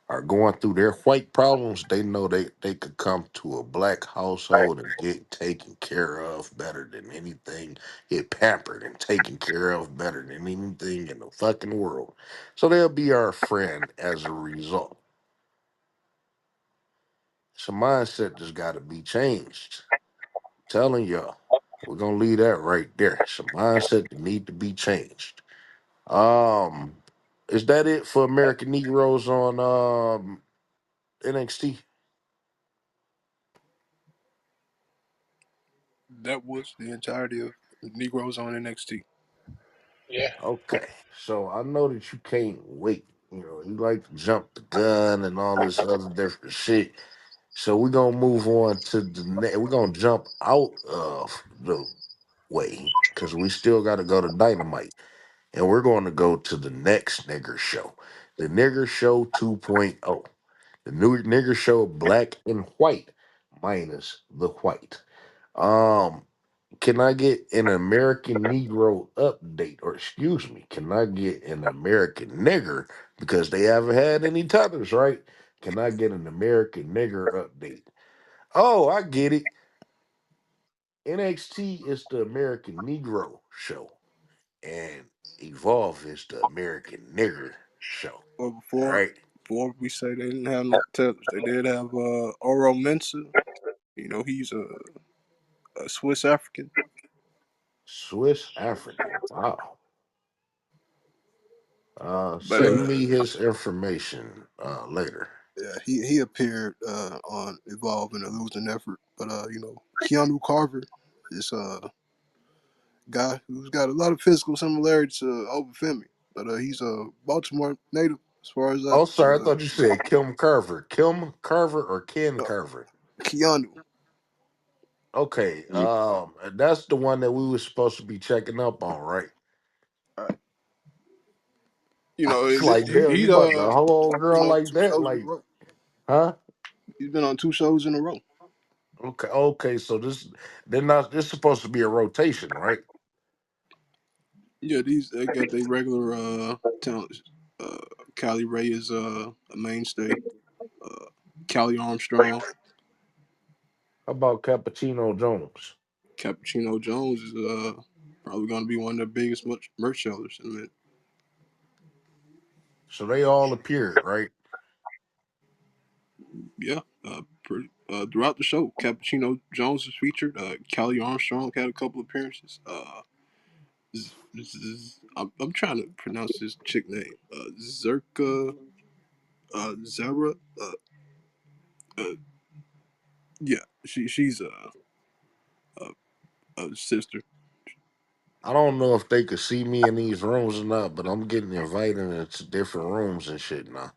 are going through their white problems, they know they could come to a black household and get taken care of better than anything, get pampered and taken care of better than anything in the fucking world. So they'll be our friend as a result. It's a mindset that's got to be changed. Telling y'all, we're gonna leave that right there. It's a mindset that need to be changed. Um, is that it for American Negroes on NXT? That was the entirety of Negroes on NXT. Yeah. Okay, so I know that you can't wait. You like to jump the gun and all this other different shit. So we're gonna move on to we're gonna jump out of the way because we still got to go to Dynamite, and we're going to go to the next nigger show, the Nigger Show 2.0, the new Nigger Show, black and white minus the white. Um, can I get an American Negro update? Or excuse me, can I get an American nigger? Because they haven't had any tethers, right? Can I get an American nigger update? Oh, I get it. NXT is the American Negro show, and Evolve is the American nigger show. But All right. before we say they didn't have no tellers, they did have Oro Mensa You know, he's a Swiss African. Swiss African. Wow. But Send me his information later. yeah, he appeared on Evolve in a losing effort. But you know, Keanu Carver is a guy who's got a lot of physical similarities to Obafemi. But he's a Baltimore native, as far as Oh, sorry. I thought you said Kim Carver. Kim Carver or Ken uh, Carver? Keanu. Okay. Yeah. That's the one that we were supposed to be checking up on, right? Uh, you I know, was like, damn, he you about to hold on been girl on like two that? shows in a Like, row. huh? He's been on two shows in a row. Okay, okay. So they're not. This supposed to be a rotation, right? Yeah, these they got their regular talents. Uh, Callie Ray is a mainstay. Uh, Callie Armstrong, How about Cappuccino Jones? Cappuccino Jones is probably going to be one of the biggest merch sellers in a minute. So they all appeared, right? Yeah, throughout the show, Cappuccino Jones was featured. Callie Armstrong had a couple appearances. I'm trying to pronounce this chick name. Zerka Zara. Uh, yeah, she's a sister. I don't know if they could see me in these rooms or not, but I'm getting invited into different rooms and shit now.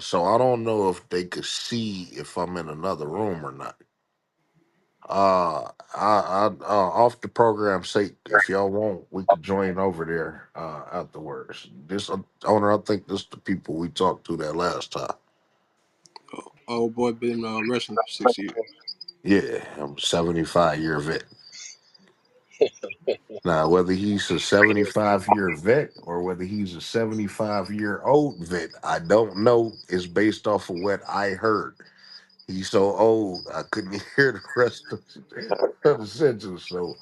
So I don't know if they could see if I'm in another room or not. Off the program's sake, if y'all want, we could join over there afterwards. This owner, I think this the people we talked to that last time. Old boy been wrestling for 6 years. Yeah, I'm a 75-year vet. Now, whether he's a 75-year vet or whether he's a 75-year-old vet, I don't know. It's based off of what I heard. He's so old, I couldn't hear the rest of the sentence. So,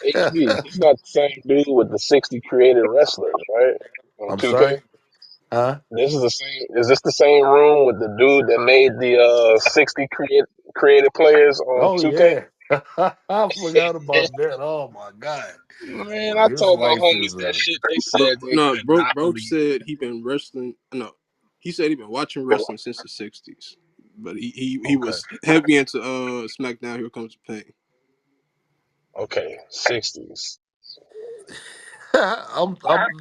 HB, he's not the same dude with the 60 created wrestlers, right? On I'm 2K. sorry, huh? This is the same. Is this the same room with the dude that made the 60 created players on Oh 2K? yeah, I forgot about that. Oh my god, Man, well, I his told my life homies is that a. shit. They Bro, said they no, could not Broach believe said he been wrestling. No, he said he been watching wrestling since the '60s, but he it. Okay, was heavy into SmackDown. Here comes the pain. okay, 60s. I'm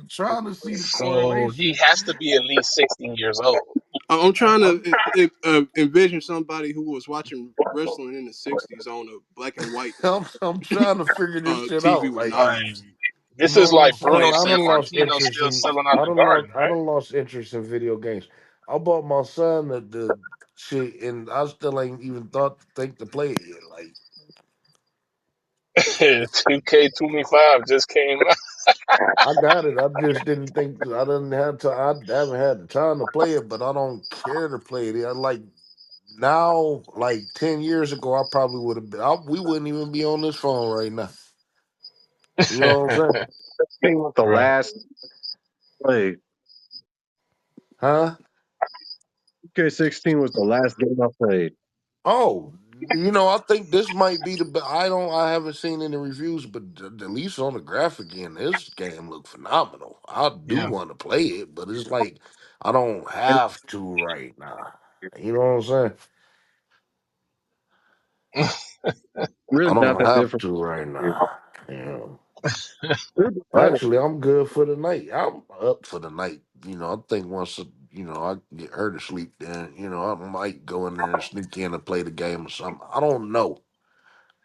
trying to see the So he correlation. has to be at least 60 years old. I'm trying I'm to envision somebody who was watching wrestling in the '60s on a black and white I'm trying to figure this shit TV out. with Like, Like, knobs. you this know is what I'm like saying? Bruno I done lost Sammartino interest still in. selling out the garden, I right? done lost interest in video games. I bought my son the shit, and I still ain't even thought to think to play it yet. Like, 2K25 just came out. I got it. I just didn't think I didn't have to. I haven't had the time to play it, but I don't care to play it. I like now, like 10 years ago, I probably would have been. We wouldn't even be on this phone right now. You know what I'm saying? Thing was the Right. last play. Huh? K16 was the last game I played. Oh, I think this might be the. I haven't seen any reviews, but at least on the graphic end, this game look phenomenal. I do Yeah. want to play it, but it's like I don't And have to right now. You know what I'm saying? I really don't not that have different. to right now. Yeah. Really better. Actually, I'm good for the night. I'm up for the night. I think once I get her to sleep, then I might go in there and sneak in and play the game or something. I don't know.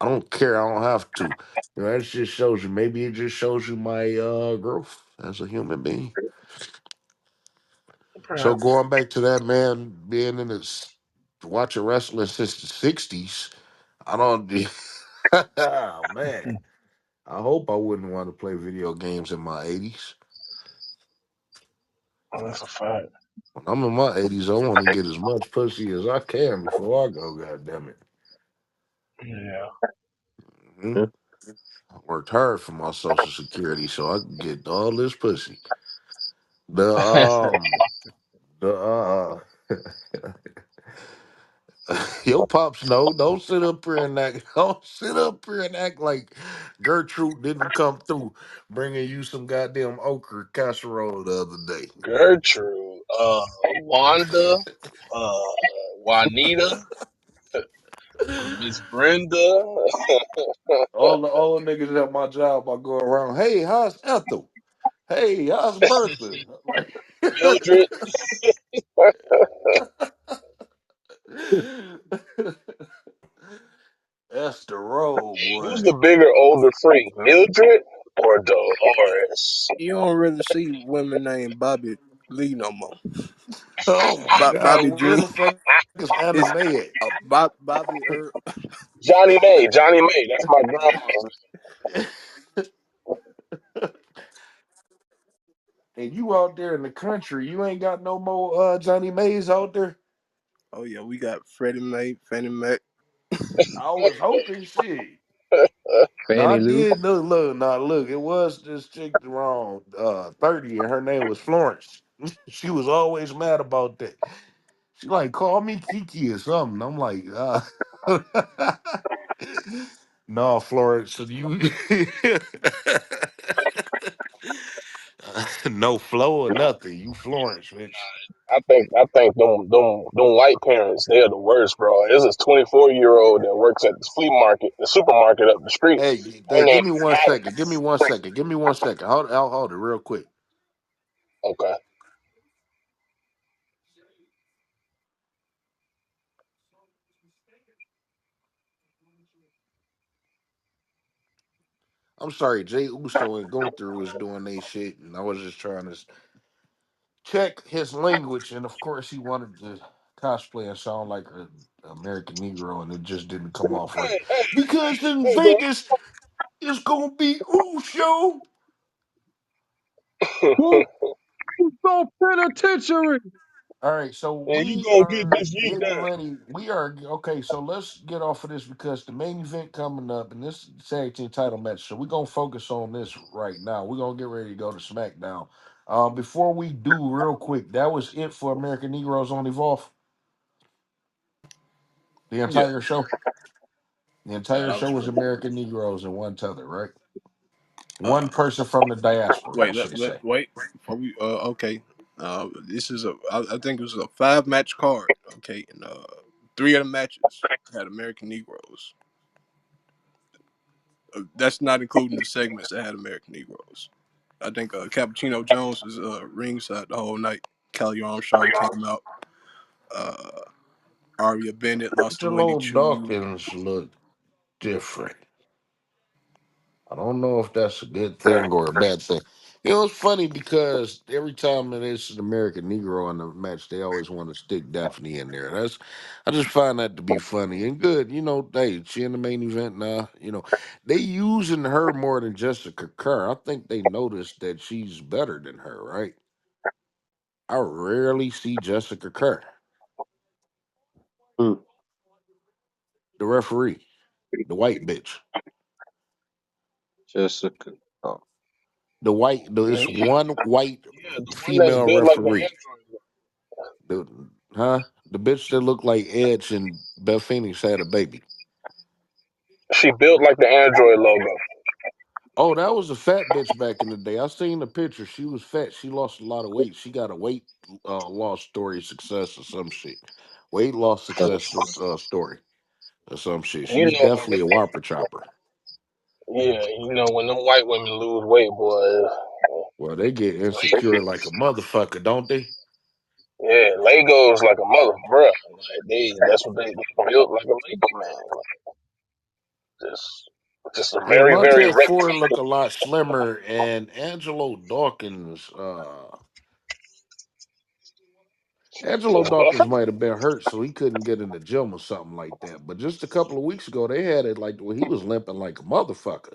I don't care. I don't have to. That just shows you. Maybe it just shows you my growth as a human being. So Perhaps. going back to that man being in his watching wrestling since the '60s, I don't. Oh, man, I hope I wouldn't want to play video games in my '80s. Oh, that's a fact. When I'm in my '80s, I want to get as much pussy as I can before I go. God damn it! Yeah. Mhm. I worked hard for my Social Security so I can get all this pussy. The the Your pops know. Don't sit up here and act. Don't sit up here and act like Gertrude didn't come through bringing you some goddamn okra casserole the other day. Gertrude, Wanda, uh, Juanita, Miss Brenda, All the niggas at my job, I go around. Hey, how's Ethel? Hey, how's Bertha? Like, Mildred. that's the road, Who's boy. the bigger, older freak, Mildred or Dolores? You don't really see women named Bobby Lee no more. Oh my Bobby God, where Jean the fuck is is anime at? Bobby Johnny May. Johnny May. That's my grandma's And you out there in the country, you ain't got no more Johnny Mays out there. Oh yeah, we got Freddie Mae, Fannie Mae. I was hoping shit. name. No, I Fannie Lou. did look, it was this chick around 30 and her name was Florence. She was always mad about that. She like call me Kiki or something. I'm like, no, Florence, so you no flow or nothing. You Florence, bitch. I think them white parents, they're the worst, bro. There's this 24-year-old that works at this flea market, the supermarket up the street. Hey, Her name give me is 1 second. Give me Alice. 1 second. Give me 1 second. I'll hold it real quick. Okay. I'm sorry, Jay Uso and Gunther was doing they shit, and I was just trying to check his language, and of course he wanted to cosplay and sound like an American Negro, and it just didn't come off right. Hey, hey, Because in hey, bro. Vegas, it's gonna be Uso. Who's so penitentiary? All right, so And you we gonna get are this yeet getting down. ready. We are okay. So let's get off of this because the main event coming up, and this tag team title match. So we're gonna focus on this right now. We're gonna get ready to go to SmackDown. Before we do, real quick, that was it for American Negroes on Evolve. The Yeah, entire show. The yeah, entire that was show was fun. American Negroes and one tether, right? One Uh, person from the diaspora, I should say. wait. Before we okay. This is I think it was a 5 match card. Okay, and three of the matches had American Negroes. That's not including the segments that had American Negroes. I think Cappuccino Jones was ringside the whole night. Kelly Armstrong came out. Uh, Aria Bennett lost to Wendy Angelo Choo. Dawkins looked different. I don't know if that's a good thing or a bad thing. You know, it's funny because every time that it's an American Negro in the match, they always want to stick Daphne in there. I just find that to be funny and good. You know, hey, she in the main event now. You know, they using her more than Jessica Kerr. I think they noticed that she's better than her, right? I rarely see Jessica Kerr, Mm, the referee, the white bitch. Jessica. Oh, It's one white Yeah, the one that's female built like the referee. android. The the bitch that looked like Edge and Beth Phoenix had a baby. She built like the android logo. Oh, that was a fat bitch back in the day. I seen the picture. She was fat. She lost a lot of weight. She got a weight loss story success or some shit. Weight loss success story or some shit. You She's know when definitely a whopper chopper. yeah, when them white women lose weight, boy. Well, they get insecure like a motherfucker, don't they? Yeah, Legos like a mother, bruh. Like that's what they built like a Lego man. Like just, just a Yeah, very, very Montez Ford look a rectangle. lot slimmer, and Angelo Was Dawkins buffer. might have been hurt, so he couldn't get in the gym or something like that. But just a couple of weeks ago, they had it like where he was limping like a motherfucker.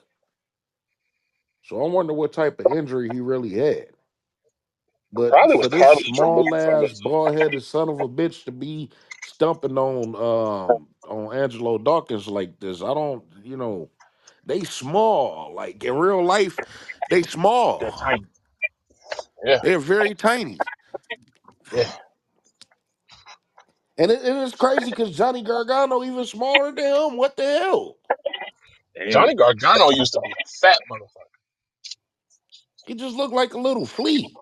So I wonder what type of injury he really had. But Probably was for this cartilage small removed from it ass, too. bald headed son of a bitch to be stumping on Angelo Dawkins like this, I don't, they small. Like in real life, they They're small. tiny. Yeah, They're very tiny. yeah. And it's crazy because Johnny Gargano even smaller than him. What the hell? Johnny Damn. Gargano used to be a fat motherfucker. He just looked like a little flea.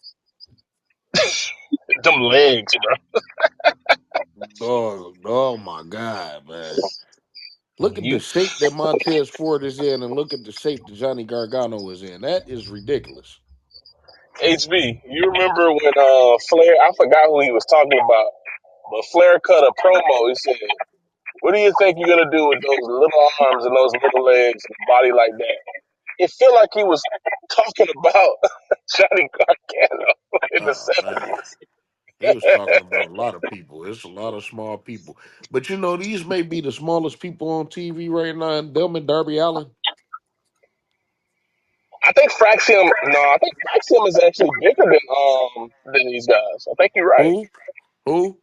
Them legs, bro. Oh my God, man. Look at the You shape that Montez Ford is in and look at the shape that Johnny Gargano is in. That is ridiculous. HB, you remember when Flair? I forgot who he was talking about, but Flair cut a promo. He said, "What do you think you're gonna do with those little arms and those little legs and a body like that?" It felt like he was talking about Johnny Gargano in the Oh man. '70s. He was talking about a lot of people. It's a lot of small people. But you know, these may be the smallest people on TV right now. Them and Darby Allen. I think Fraxium. No, I think Fraxium is actually bigger than these guys. I think you're right. Who? Who?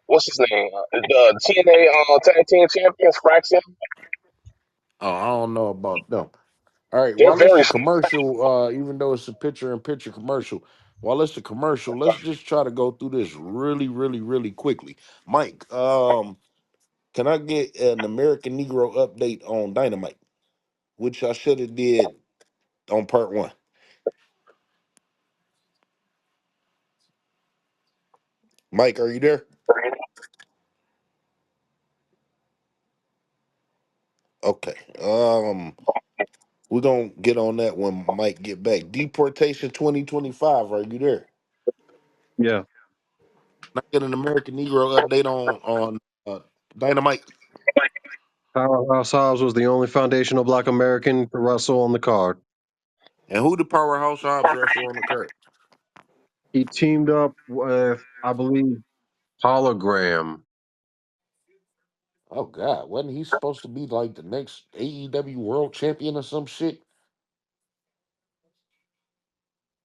What's his name? The TNA Tag Team Champions, Fraxium. Oh, I don't know about them. All right, They're while it's very a small. commercial, even though it's a picture in picture commercial, while it's a commercial, let's just try to go through this really, really, really quickly. Mike, can I get an American Negro update on Dynamite, which I should have did on part one? Mike, are you there? Okay. We're gonna get on that when Mike get back. Deportation 2025, are you there? Yeah. Can I get an American Negro update on Dynamite? Powerhouse Hobbs was the only foundational black American to wrestle on the card. And who the powerhouse Hobbs wrestle on the card? He teamed up with, I believe, Hologram. Oh God, wasn't he supposed to be like the next AEW World Champion or some shit?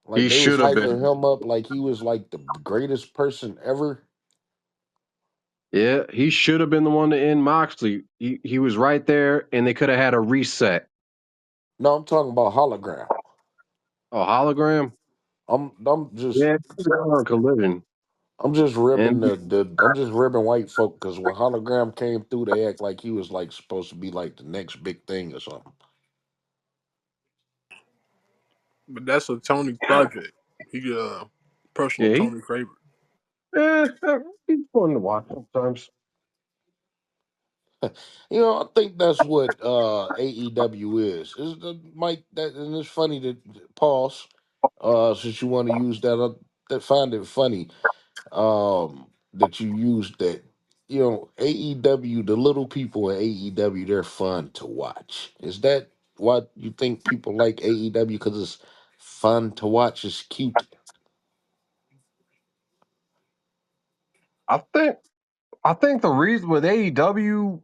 Like He they was should have hyping been. him up like he was like the greatest person ever. Yeah, he should have been the one to end Moxley. He was right there, and they could have had a reset. No, I'm talking about hologram. Oh, Hologram? I'm just Yeah, he was on Collision. I'm just ribbing And the I'm just ribbing white folk because when hologram came through, they act like he was like supposed to be like the next big thing or something. But that's a Tony project. He personal yeah, Tony favorite. he's fun to watch sometimes. You know, I think that's what AEW is. Is the Mike that and it's funny that pause. Since you want to use that, that find it funny that you used that. You know, AEW, the little people in AEW, they're fun to watch. Is that why you think people like AEW? Because it's fun to watch. It's cute. I think I think the reason with AEW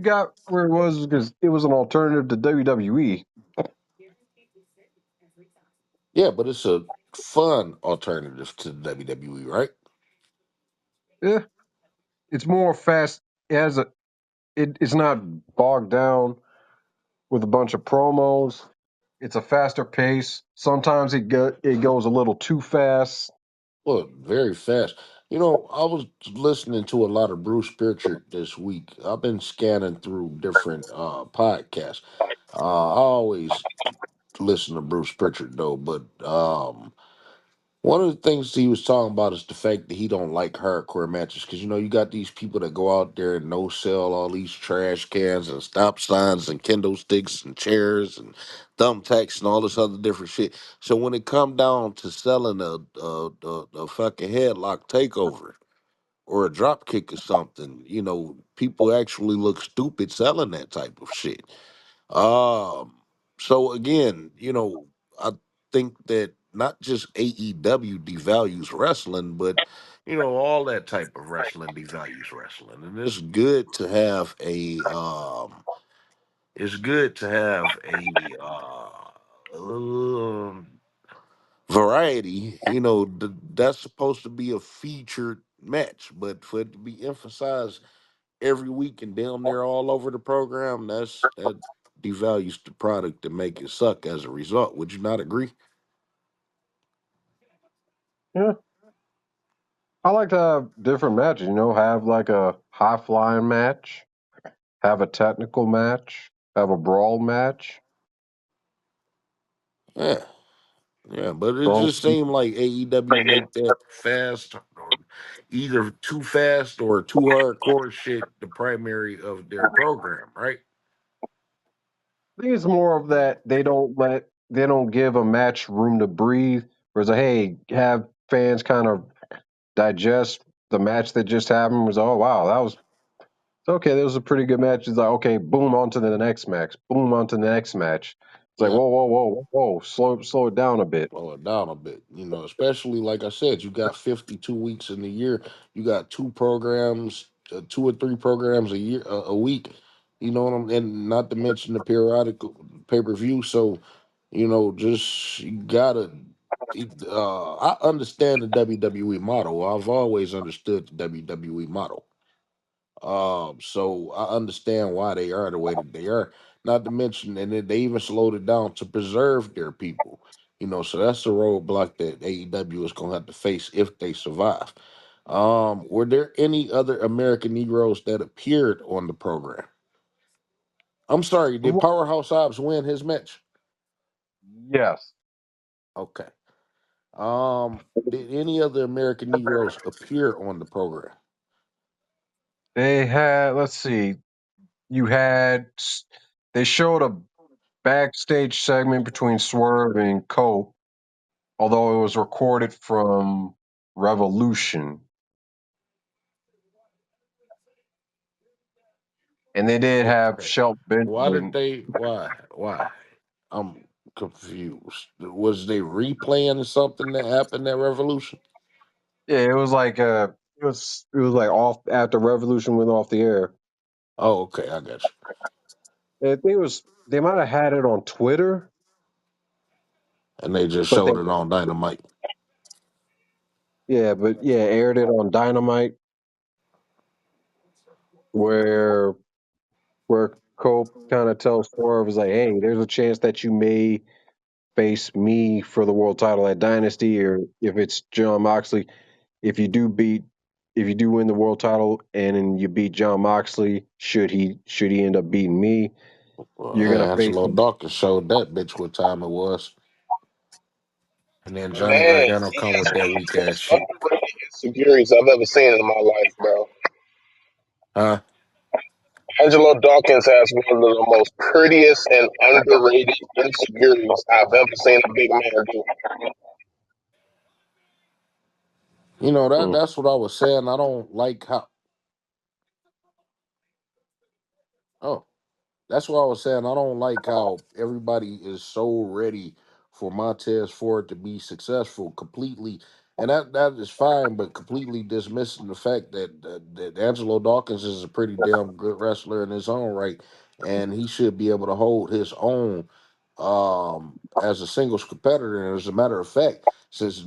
got where it was because it was an alternative to WWE. Yeah, but it's a fun alternative to the WWE, right? Yeah, it's more fast. It's not bogged down with a bunch of promos. It's a faster pace. Sometimes it goes a little too fast. Well, very fast. You know, I was listening to a lot of Bruce Pritchard this week. I've been scanning through different podcasts. I always listen to Bruce Pritchard though, but one of the things he was talking about is the fact that he don't like hardcore matches because you know you got these people that go out there and no sell all these trash cans and stop signs and kendo sticks and chairs and thumbtacks and all this other different shit. So when it come down to selling a fucking headlock takeover or a drop kick or something, you know, people actually look stupid selling that type of shit. Um, so again, you know, I think that not just AEW devalues wrestling, but you know, all that type of wrestling devalues wrestling. And it's good to have a variety, you know, that's supposed to be a featured match, but for it to be emphasized every week and damn near all over the program, that devalues the product and make it suck as a result. Would you not agree? Yeah, I like to have different matches. Have like a high flying match, have a technical match, have a brawl match. Yeah, yeah, but it Throw just seemed like AEW make that fast, or either too fast or too hardcore shit the primary of their program, right? I think it's more of that they don't give a match room to breathe. Whereas, hey, have fans kind of digest the match that just happened. Was, oh wow, that was okay. That was a pretty good match. It's like, okay, boom, on to the next match. Boom, on to the next match. It's like, Yeah. whoa, slow it down a bit. Slow it down a bit, especially like I said, you got 52 weeks in the year. You got two programs, two or three programs a year, a week. You know what I'm, and not to mention the periodical pay per view. So, just you gotta. I understand the WWE model. I've always understood the WWE model. So I understand why they are the way that they are. Not to mention, and then they even slowed it down to preserve their people. So that's the roadblock that AEW is gonna have to face if they survive. Were there any other American Negroes that appeared on the program? I'm sorry, did Powerhouse Hobbs win his match? Yes, Okay. Did any other American Negroes appear on the program? they had. Let's see. You had they showed a backstage segment between Swerve and Cope, although it was recorded from Revolution, and they did have Okay. Shelton Why did Benjamin. they? Why? Why? I'm confused. Was they replaying something that happened at Revolution? Yeah, it was like it was like off after Revolution went off the air. Oh, okay, I got you. I think it was they might have had it on Twitter, And they just but they showed it on Dynamite. but aired it on Dynamite where Cope kind of tells Swerve is like, hey, there's a chance that you may face me for the world title at Dynasty, or if it's John Moxley, if you do beat if you do win the world title and then you beat John Moxley, should he end up beating me, Well, you're gonna face Angelo him. Dawkins showed that bitch what time it was. And then Johnny Man, Gargano he come has with one that of weak the ass most shit. underrated insecurities I've ever seen in my life, bro. Huh? Angelo Dawkins has one of the most prettiest and underrated insecurities I've ever seen a big man do. Mm. That's what I was saying. I don't like how oh That's what I was saying. I don't like how everybody is so ready for Montez Ford to be successful completely, and that is fine, but completely dismissing the fact that Angelo Dawkins is a pretty damn good wrestler in his own right, and he should be able to hold his own as a singles competitor. And as a matter of fact, since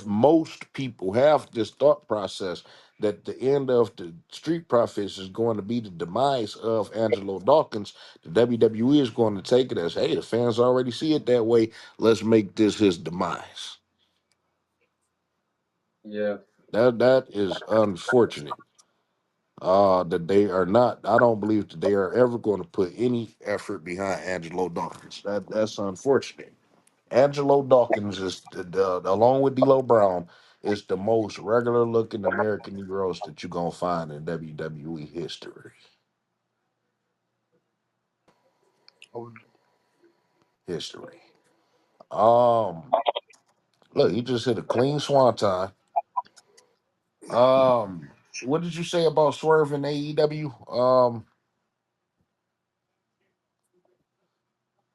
most people have this thought process that the end of the Street Profits is going to be the demise of Angelo Dawkins, the WWE is going to take it as, hey, the fans already see it that way. Let's make this his demise. Yeah. That is unfortunate. That they are not. I don't believe that they are ever going to put any effort behind Angelo Dawkins. That's unfortunate. Angelo Dawkins is along with D'Lo Brown is the most regular looking American Negroes that you're gonna find in WWE history. History. Um, Look, he just hit a clean swanton. What did you say about Swerve in AEW?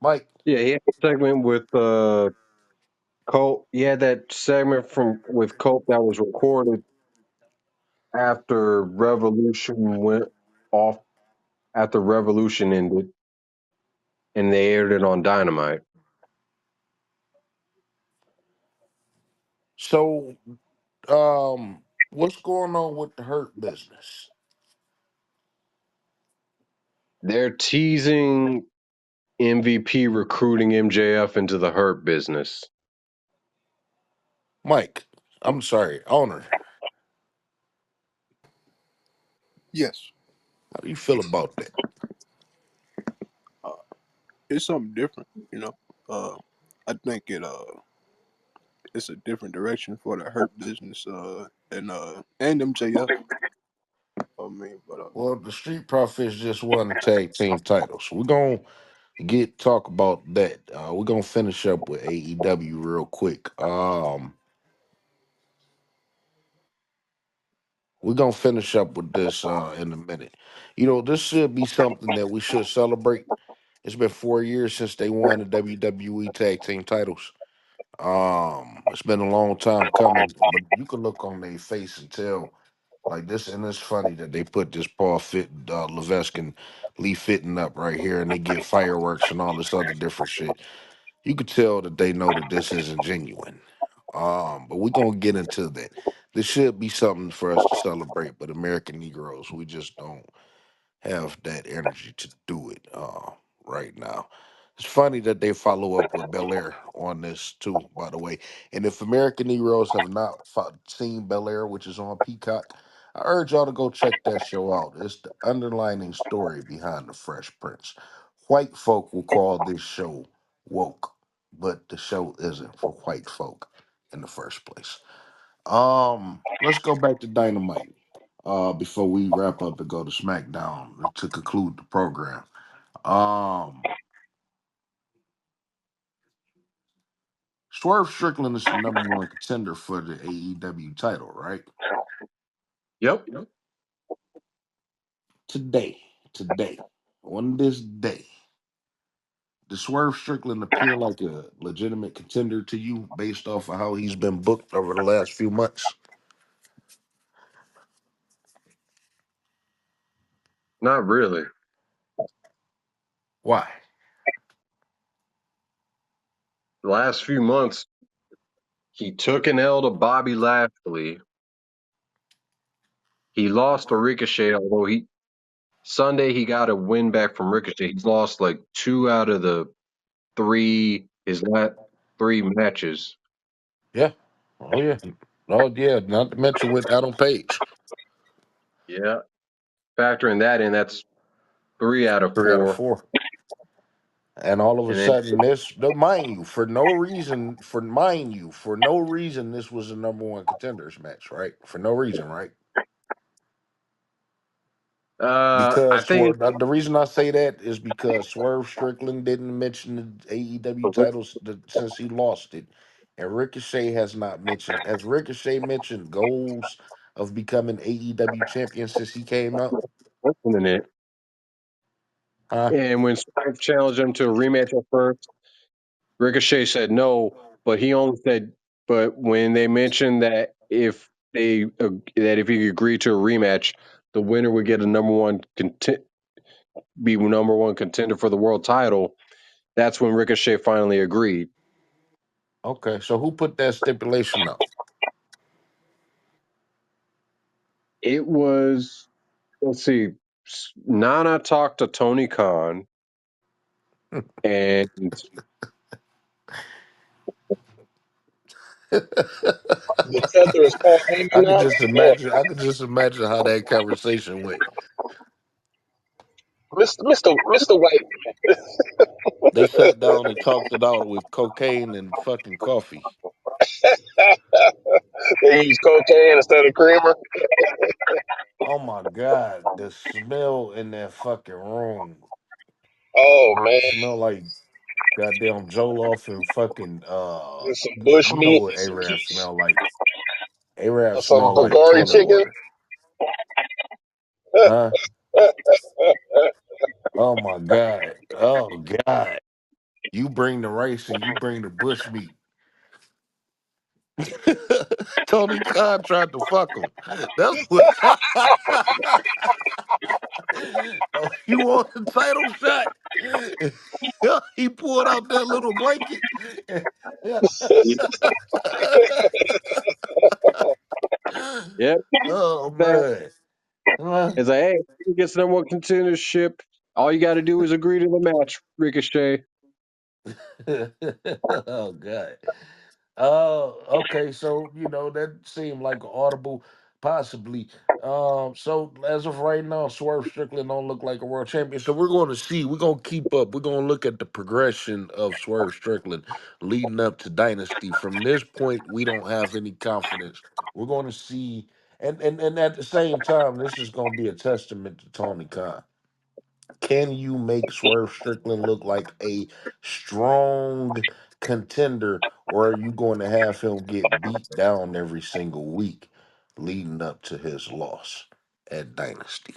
Mike. Yeah, he had a segment with Colt. He had that segment from with Colt that was recorded after Revolution went off after Revolution ended, and they aired it on Dynamite. So, what's going on with the Hurt business, They're teasing MVP recruiting MJF into the Hurt business. Mike? I'm sorry, owner. Yes, How do you feel about that? uh, it's something different. I think it's a different direction for the Hurt business. And MJF. I mean, but Well, the Street Profits just won the tag team titles. We're gonna get talk about that. We're gonna finish up with AEW real quick. We're gonna finish up with this in a minute. This should be something that we should celebrate. It's been 4 years since they won the WWE tag team titles. It's been a long time coming, but you can look on their face and tell like this, and it's funny that they put this Levesque and Lee Fitting up right here, and they get fireworks and all this other different shit. You could tell that they know that this isn't genuine. But we're gonna get into that. This should be something for us to celebrate, but American Negroes, we just don't have that energy to do it right now. It's funny that they follow up with Bel Air on this too, by the way. And if American Negroes have not seen Bel Air, which is on Peacock, I urge y'all to go check that show out. It's the underlining story behind the Fresh Prince. White folk will call this show woke, but the show isn't for white folk in the first place. Let's go back to Dynamite before we wrap up and go to SmackDown to conclude the program. Um, Swerve Strickland is the number one contender for the AEW title, right? Yep. Today, today, on this day, does Swerve Strickland appear like a legitimate contender to you based off of how he's been booked over the last few months? Not really. Why? The last few months, he took an L to Bobby Lashley. He lost to Ricochet, although Sunday he got a win back from Ricochet. He's lost like two out of the his last three matches. Yeah. Oh yeah. Oh yeah. Not to mention with Adam Page. Yeah. Factoring that in, that's 3 out of 4. 3 out of 4. And all of a And then sudden, mind you, for no reason, this was a number one contenders match, right? For no reason, right? I Because think the reason I say that is because Swerve Strickland didn't mention the AEW titles since he lost it, and Ricochet has not mentioned. Has Ricochet mentioned goals of becoming AEW champion since he came out? listening it. Huh? And when Swerve challenged him to a rematch at first, Ricochet said no, but he only said, but when they mentioned that if he agreed to a rematch, the winner would get a be number one contender for the world title. That's when Ricochet finally agreed. Okay, so who put that stipulation out? It was, let's see, Nana talked to Tony Khan, and The tether is Paul Heyman I could now. just Yeah, imagine. I could just imagine how that conversation went. Mr. White. They sat down and talked it out with cocaine and fucking coffee. They use cocaine instead of creamer. Oh my god, the smell in that fucking room Oh man, smell like goddamn Jollof and fucking with some bush you know meat, what some Arab quiche, smell like? Arab some smell like Bulgari toilet chicken. water. Huh? Oh my god. Oh god. You bring the rice and you bring the bush meat. Tony Khan tried to fuck him. That's what. Oh, you want the title shot? He pulled out that little blanket. yeah, Oh that man. Huh? is like, hey, he gets number one contendership. All you got to do is agree to the match, Ricochet. Oh god. Oh, okay. So that seemed like an audible. Possibly. So as of right now, Swerve Strickland don't look like a world champion. So we're going to see. We're going to keep up. We're going to look at the progression of Swerve Strickland leading up to Dynasty. From this point, we don't have any confidence. We're going to see, and at the same time, this is going to be a testament to Tony Khan. Can you make Swerve Strickland look like a strong contender, or are you going to have him get beat down every single week leading up to his loss at Dynasty?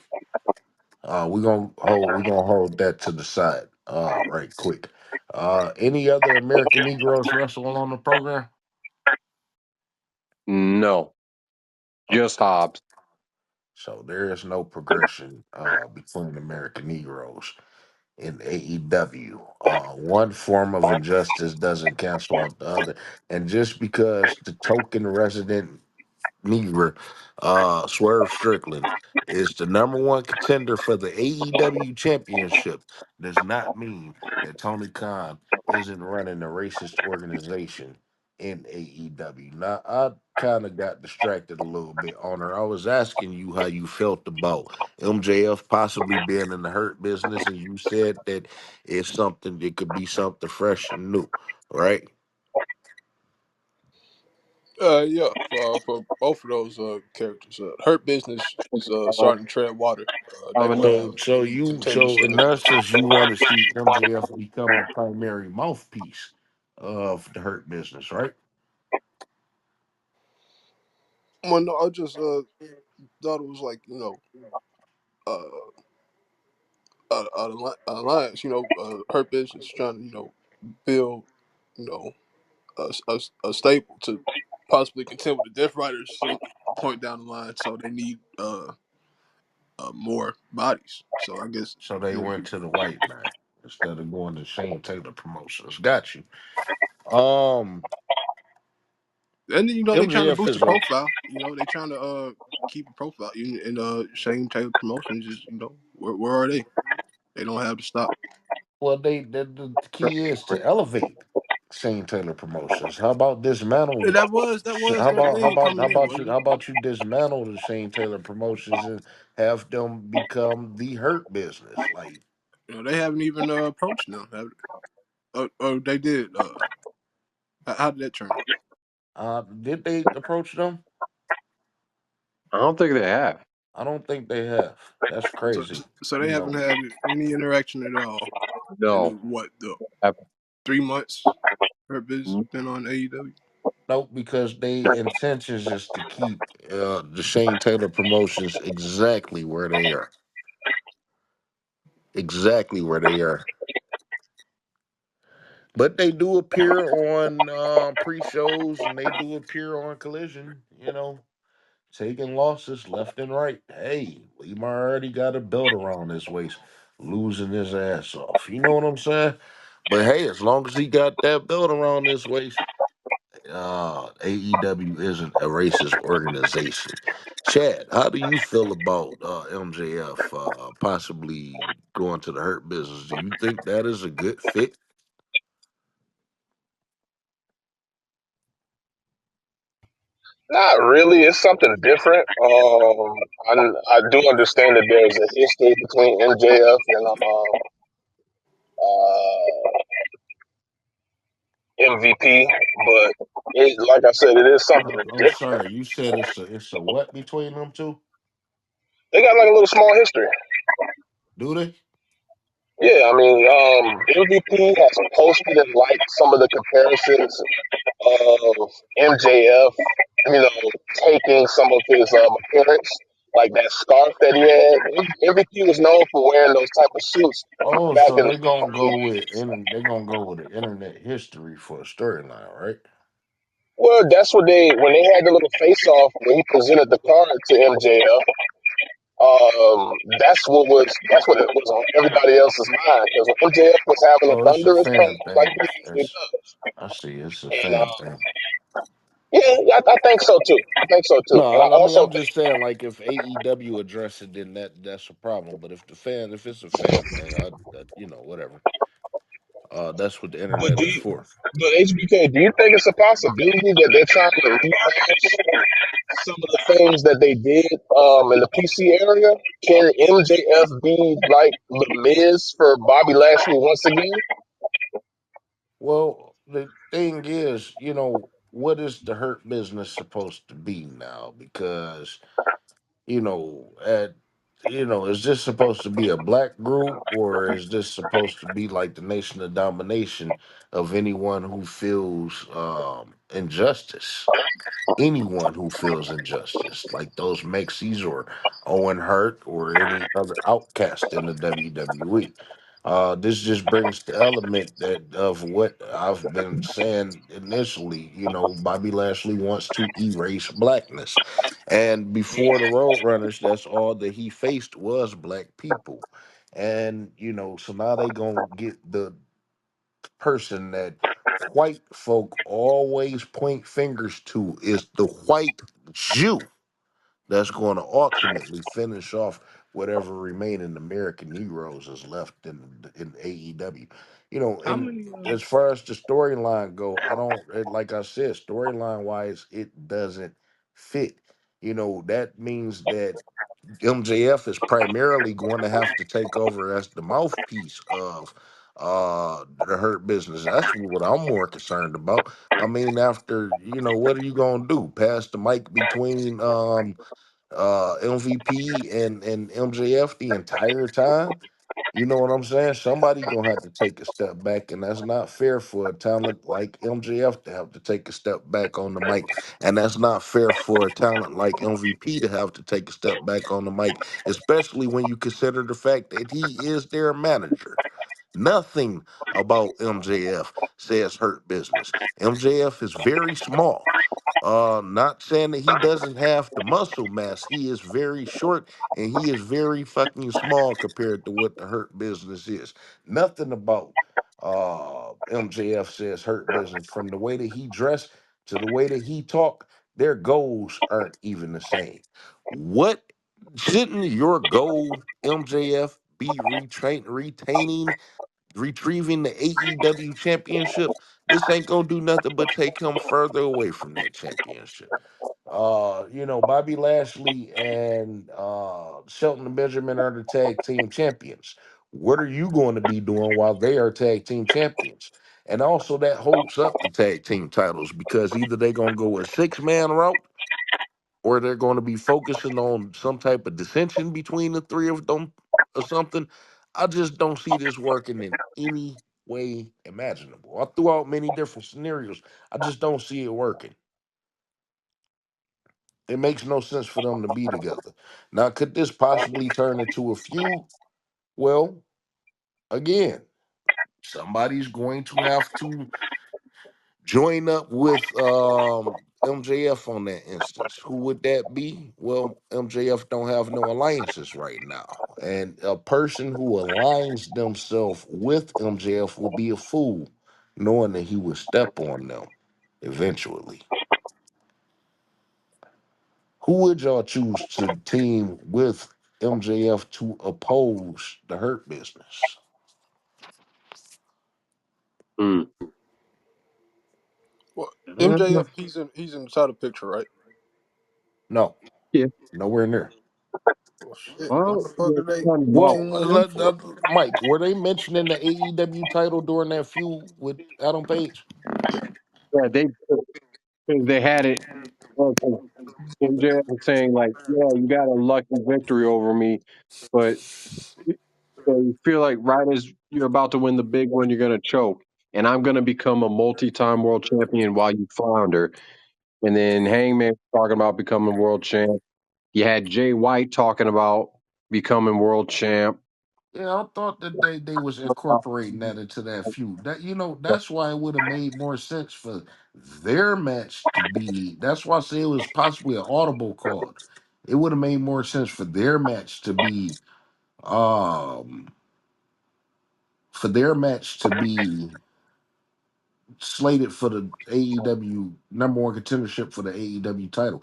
We're gonna hold that to the side right quick. Any other American Negroes wrestling on the program? No, just Okay. Hobbs. So there is no progression between American Negroes in AEW. One form of injustice doesn't cancel out the other. And just because the token resident Negro, Swerve Strickland, is the number one contender for the AEW championship, does not mean that Tony Khan isn't running a racist organization in AEW. Now, I kind of got distracted a little bit on her. I was asking you how you felt about MJF possibly being in the hurt business, and you said that it's something, it could be something fresh and new, right? Yeah, for both of those characters, Hurt Business is starting to tread water. They Of a want new. to So be you contenders so for in the. essence you want to see MJF become the primary mouthpiece of the Hurt Business, right? Well, no, I just thought it was like uh, alliance. Hurt Business trying to build you know a stable to possibly contend with the Death Riders some point down the line. So they need more bodies. So I guess So they it'll went be. to the white man instead of going to Shane Taylor Promotions. Got you. Um, And then, they trying to MJF boost the is a profile. They trying to keep a profile. And Shane Taylor Promotions is where are they? They don't have to stop. well. The key is to elevate Shane Taylor Promotions. How about dismantle? And that was How their about how thing about how coming in, about you wasn't how it? about you dismantle the Shane Taylor Promotions and have them become the Hurt Business? Like, They haven't even approached them. Oh, they did. How did that turn out? did they approach them? I don't think they have. I don't think they have. That's So, crazy. so they You haven't know, had any interaction at all in No. the Have- 3 months her business been on AEW. no, because they intentions is to keep the Shane Taylor promotions exactly where they are. Exactly where they are. But they do appear on pre-shows and they do appear on Collision. Taking losses left and right. Hey, Lemar already got a belt around his waist, losing his ass off. You know what I'm saying? But hey, as long as he got that belt around his waist, AEW isn't a racist organization. Chad, how do you feel about MJF possibly going to the Hurt Business? Do you think that is a good fit? Not really. It's something different. I do understand that there's a history between MJF and MVP, but like I said, it is something I'm different. sorry, you said it's a what between them two? They got like a little small history. Do they? Yeah, I mean, MVP has posted and liked some of the comparisons of MJF, taking some of his appearance, like that scarf that he had. MVP was known for wearing those type of suits Oh, back so in the they're gonna go 90s. with they're gonna go with the internet history for a storyline, right? Well, that's what when they had the little face off when he presented the card to MJF. That's what it was on everybody else's mind because when MJF was having a Oh, it's a thunderous fan promo like thing. he usually does, I see. It's a and fan thing. yeah, I think so too. I think so too, No, and I I mean also I'm think just saying, like, if AEW address it, then that's a problem. But if it's a fan thing, if it's a fan thing, whatever. That's what the But internet do is you, for. but HBK, do you think it's a possibility that they're trying to rehash some of the things that they did in the PC area? Can MJF be like the Miz for Bobby Lashley once again? Well, the thing is, what is the hurt business supposed to be now? Because you know, at is this supposed to be a black group, or is this supposed to be like the nation of domination of anyone who feels injustice? Anyone who feels injustice, like those Mexies or Owen Hart or any other outcast in the WWE. This just brings the element that of what I've been saying initially. Bobby Lashley wants to erase blackness, and before the Roadrunners, that's all that he faced was black people, and so now they gonna get the person that white folk always point fingers to is the white Jew that's going to ultimately finish off whatever remaining American Negroes is left in AEW. How And many? as far as the storyline go, I don't like I said, storyline wise, it doesn't fit. That means that MJF is primarily going to have to take over as the mouthpiece of the Hurt Business. That's what I'm more concerned about. I mean, after what are you gonna do? Pass the mic between MVP and MJF the entire time? You know what I'm saying? Somebody gonna have to take a step back, and that's not fair for a talent like MJF to have to take a step back on the mic, and that's not fair for a talent like MVP to have to take a step back on the mic, especially when you consider the fact that he is their manager. Nothing about MJF says hurt business. MJF is very small. Not saying that he doesn't have the muscle mass. He is very short and he is very fucking small compared to what the hurt business is. Nothing about MJF says hurt business. From the way that he dressed to the way that he talk, their goals aren't even the same. What shouldn't your goal, MJF, be retaining retrieving the AEW championship? This ain't gonna do nothing but take him further away from that championship. Bobby Lashley and Shelton Benjamin are the tag team champions. What are you going to be doing while they are tag team champions? And also that holds up the tag team titles because either they're gonna go a 6-man route or they're going to be focusing on some type of dissension between the three of them or something. I just don't see this working in any way imaginable. I threw out many different scenarios. I just don't see it working. It makes no sense for them to be together. Now, could this possibly turn into a feud? Well, again, somebody's going to have to join up with MJF on that instance. Who would that be? Well, MJF don't have no alliances right now. And a person who aligns themselves with MJF will be a fool, knowing that he would step on them eventually. Who would y'all choose to team with MJF to oppose the Hurt Business? Hmm. Well, Uh, MJF, he's in the title picture, right? No, yeah. nowhere near. Well, shit. What Well, the fuck yeah, are they kind of Well, teaming with him for? Mike, were they mentioning the AEW title during that feud with Adam Page? yeah, they had it. MJF was saying like, yeah, you got a lucky victory over me, but so you feel like right as you're about to win the big one, you're gonna choke, and I'm gonna become a multi-time world champion while you flounder. And then Hangman talking about becoming world champ. You had Jay White talking about becoming world champ. Yeah, I thought that they was incorporating that into that feud. That's why it would have made more sense for their match to be. That's why I say it was possibly an audible call. It would have made more sense for their match to be um slated for the AEW number one contendership for the AEW title.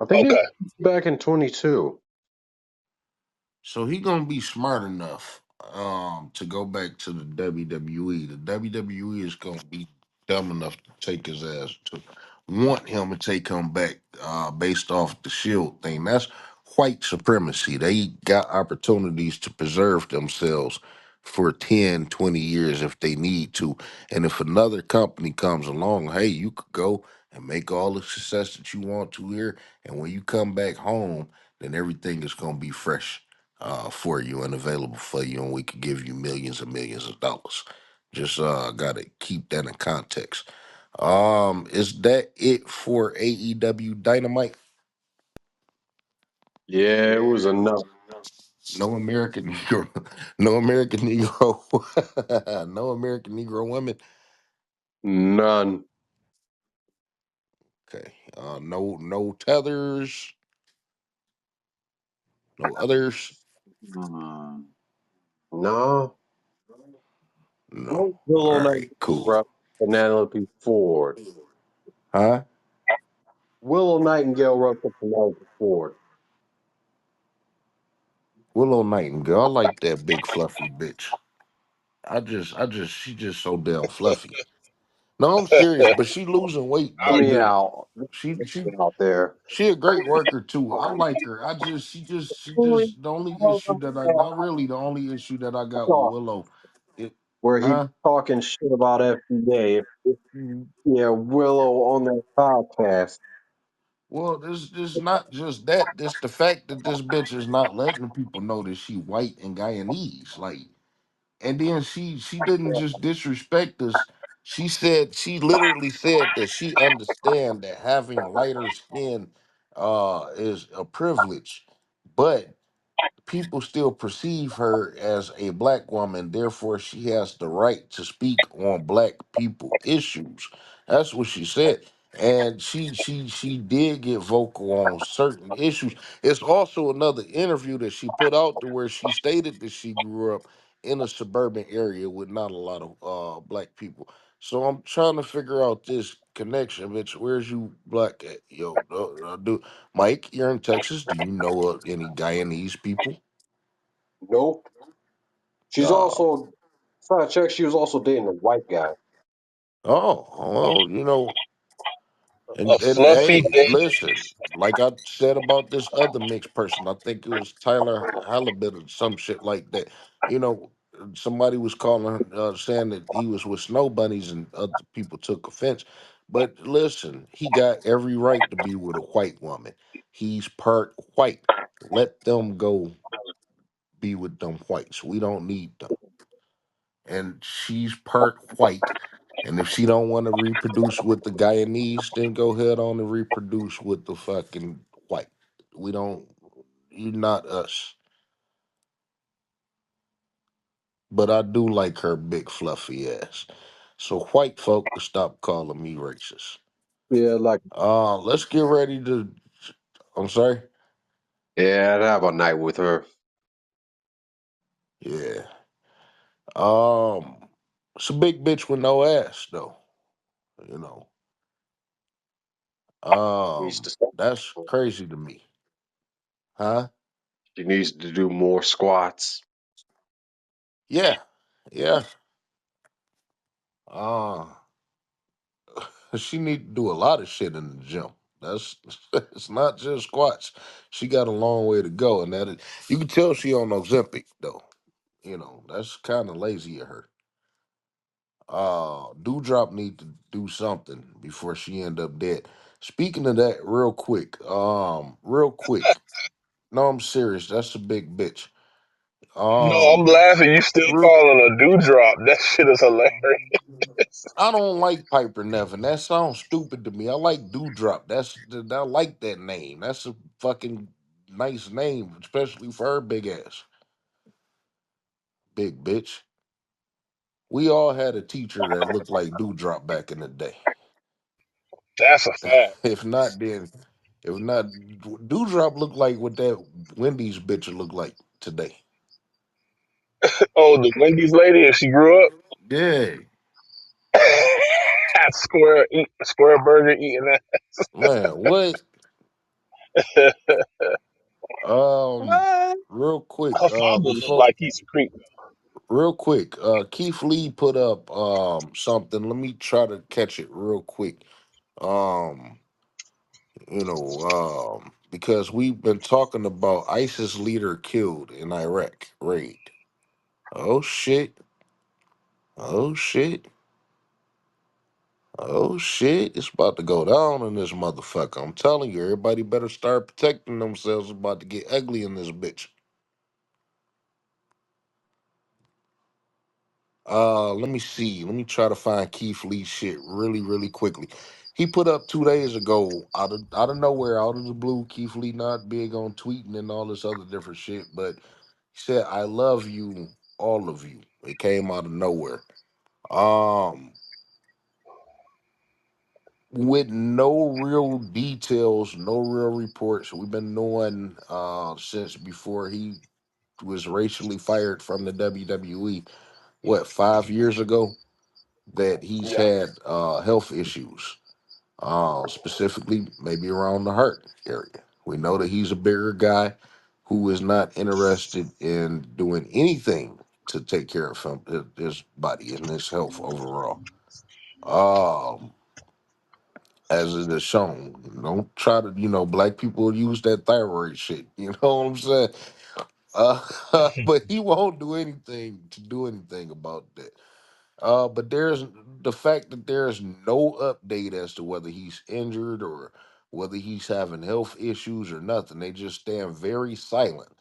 I think it Okay. was back in 22. So he gonna be smart enough to go back to the WWE. The WWE is gonna be dumb enough to take his ass to want him to take him back based off the Shield thing. That's white supremacy. They got opportunities to preserve themselves for 10, 20 years if they need to. And if another company comes along, hey, you could go and make all the success that you want to here. And when you come back home, then everything is gonna be fresh for you and available for you, and we could give you millions and millions of dollars. Just gotta keep that in context. Is that it for AEW Dynamite? Yeah, it was enough. No American Negro, no American Negro, no American Negro women. None. Okay, no tethers, no others. No. No. No All Willow Knight right, cool. rep Penelope Ford. Huh? Willow Nightingale wrestled Penelope Ford. Willow Nightingale. I like that big fluffy bitch. She just so damn fluffy. No, I'm serious, but she losing weight Hear though. me out. She she Out there. she a great worker too. I like her. She just the only issue that I not really the only issue that I got with Willow. It Where he huh? talking shit about FDA. If you hear Willow on that podcast, Well, this not just that. This the fact that this bitch is not letting people know that she white and Guyanese. Like, and then she didn't just disrespect us. She literally said that she understand that having lighter skin is a privilege, but people still perceive her as a black woman, therefore she has the right to speak on black people issues. That's what she said. And she did get vocal on certain issues. It's also another interview that she put out to where she stated that she grew up in a suburban area with not a lot of black people. So I'm trying to figure out this connection, bitch. Where's you black at? Yo, do Mike, you're in Texas. Do you know any Guyanese people? nope. She's Uh, also, last I checked, she was also dating a white guy. oh, well, A and fluffy hey, baby. listen, like I said about this other mixed person, I think it was Tyler Halibut or some shit like that. You know, somebody was calling, saying that he was with snow bunnies, and other people took offense. But listen, he got every right to be with a white woman. He's part white. Let them go be with them whites. We don't need them. And she's part white. And if she don't want to reproduce with the Guyanese, then go ahead on and reproduce with the fucking white. We don't. You're not us. But I do like her big fluffy ass. So white folk can stop calling me racist. Yeah, like, Let's get ready to. I'm sorry. yeah, I'd have a night with her. Yeah. Um. It's a big bitch with no ass though. You know. Needs to stop. That's crazy to me. Huh? She needs to do more squats. Yeah. Yeah. Uh, she need to do a lot of shit in the gym. That's it's not just squats. She got a long way to go, and you can tell she on Ozempic though. That's kind of lazy of her. Dewdrop need to do something before she end up dead. Speaking of that, real quick. No, I'm serious. That's a big bitch. No, I'm Um, laughing. You still real calling a dewdrop. That shit is hilarious. I don't like Piper Nevin. That sounds stupid to me. I like Dewdrop. I like that name. That's a fucking nice name, especially for her big ass, big bitch. We all had a teacher that looked like Dewdrop back in the day. That's a fact. If not, then if not, Dewdrop looked like what that Wendy's bitch look like today. Oh, the Wendy's lady, and she grew up Yeah, at Square Burger eating that. man. What? Um, What? real quick, Her father look before like he's a creep. real quick, Keith Lee put up something. Let me try to catch it real quick. Um, because we've been talking about ISIS leader killed in Iraq raid. Oh shit! Oh shit! Oh shit! It's about to go down in this motherfucker. I'm telling you, everybody better start protecting themselves. It's about to get ugly in this bitch. Let me see. Let me try to find Keith Lee shit really, really quickly. He put up 2 days ago, out of nowhere, out of the blue. Keith Lee not big on tweeting and all this other different shit, but he said, "I love you, all of you." It came out of nowhere. Um, with no real details, no real reports. We've been knowing since before he was racially fired from the WWE. What, 5 years ago? That he's Yeah. had health issues, specifically maybe around the heart area. We know that he's a bigger guy who is not interested in doing anything to take care of his body and his health overall. Um, as it is shown, don't try to, black people use that thyroid shit. You know what I'm saying? But he won't do anything to do anything about that. But there's the fact that there's no update as to whether he's injured or whether he's having health issues or nothing. They just stand very silent.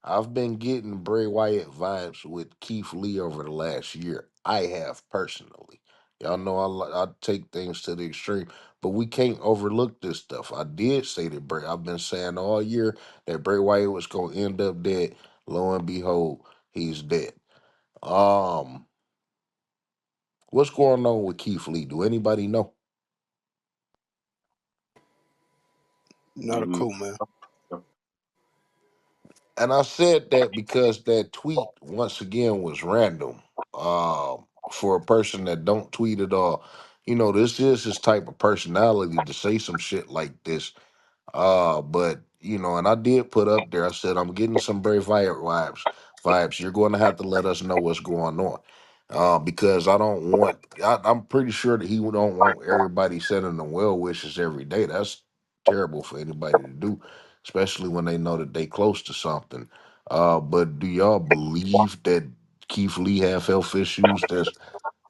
I've been getting Bray Wyatt vibes with Keith Lee over the last year. I have personally. Y'all know I take things to the extreme, but we can't overlook this stuff. I did say that I've been saying all year that Bray Wyatt was going to end up dead. Lo and behold, he's dead. Um, What's going on with Keith Lee? Do anybody know? Not a Mm, clue, man. And I said that because that tweet once again was random. For a person that don't tweet at all, this is his type of personality to say some shit like this. But and I did put up there. I said I'm getting some Bray Wyatt vibes. Vibes. You're going to have to let us know what's going on. Because I don't want. I'm pretty sure that he don't want everybody sending them well wishes every day. That's terrible for anybody to do, especially when they know that they close to something. But do y'all believe that Keith Lee have health issues that's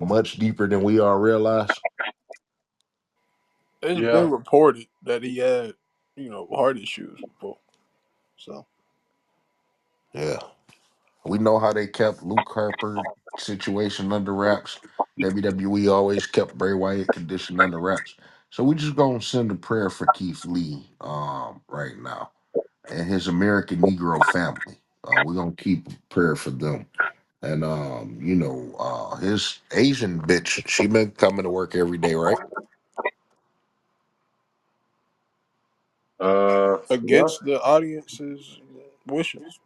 much deeper than we all realize? It's yeah. been reported that he had, heart issues before. So Yeah. We know how they kept Luke Harper situation under wraps. WWE always kept Bray Wyatt condition under wraps. So we just gonna send a prayer for Keith Lee right now and his American Negro family. We're gonna keep a prayer for them. And his Asian bitch, she been coming to work every day, right? Yeah. against the audience's wishes.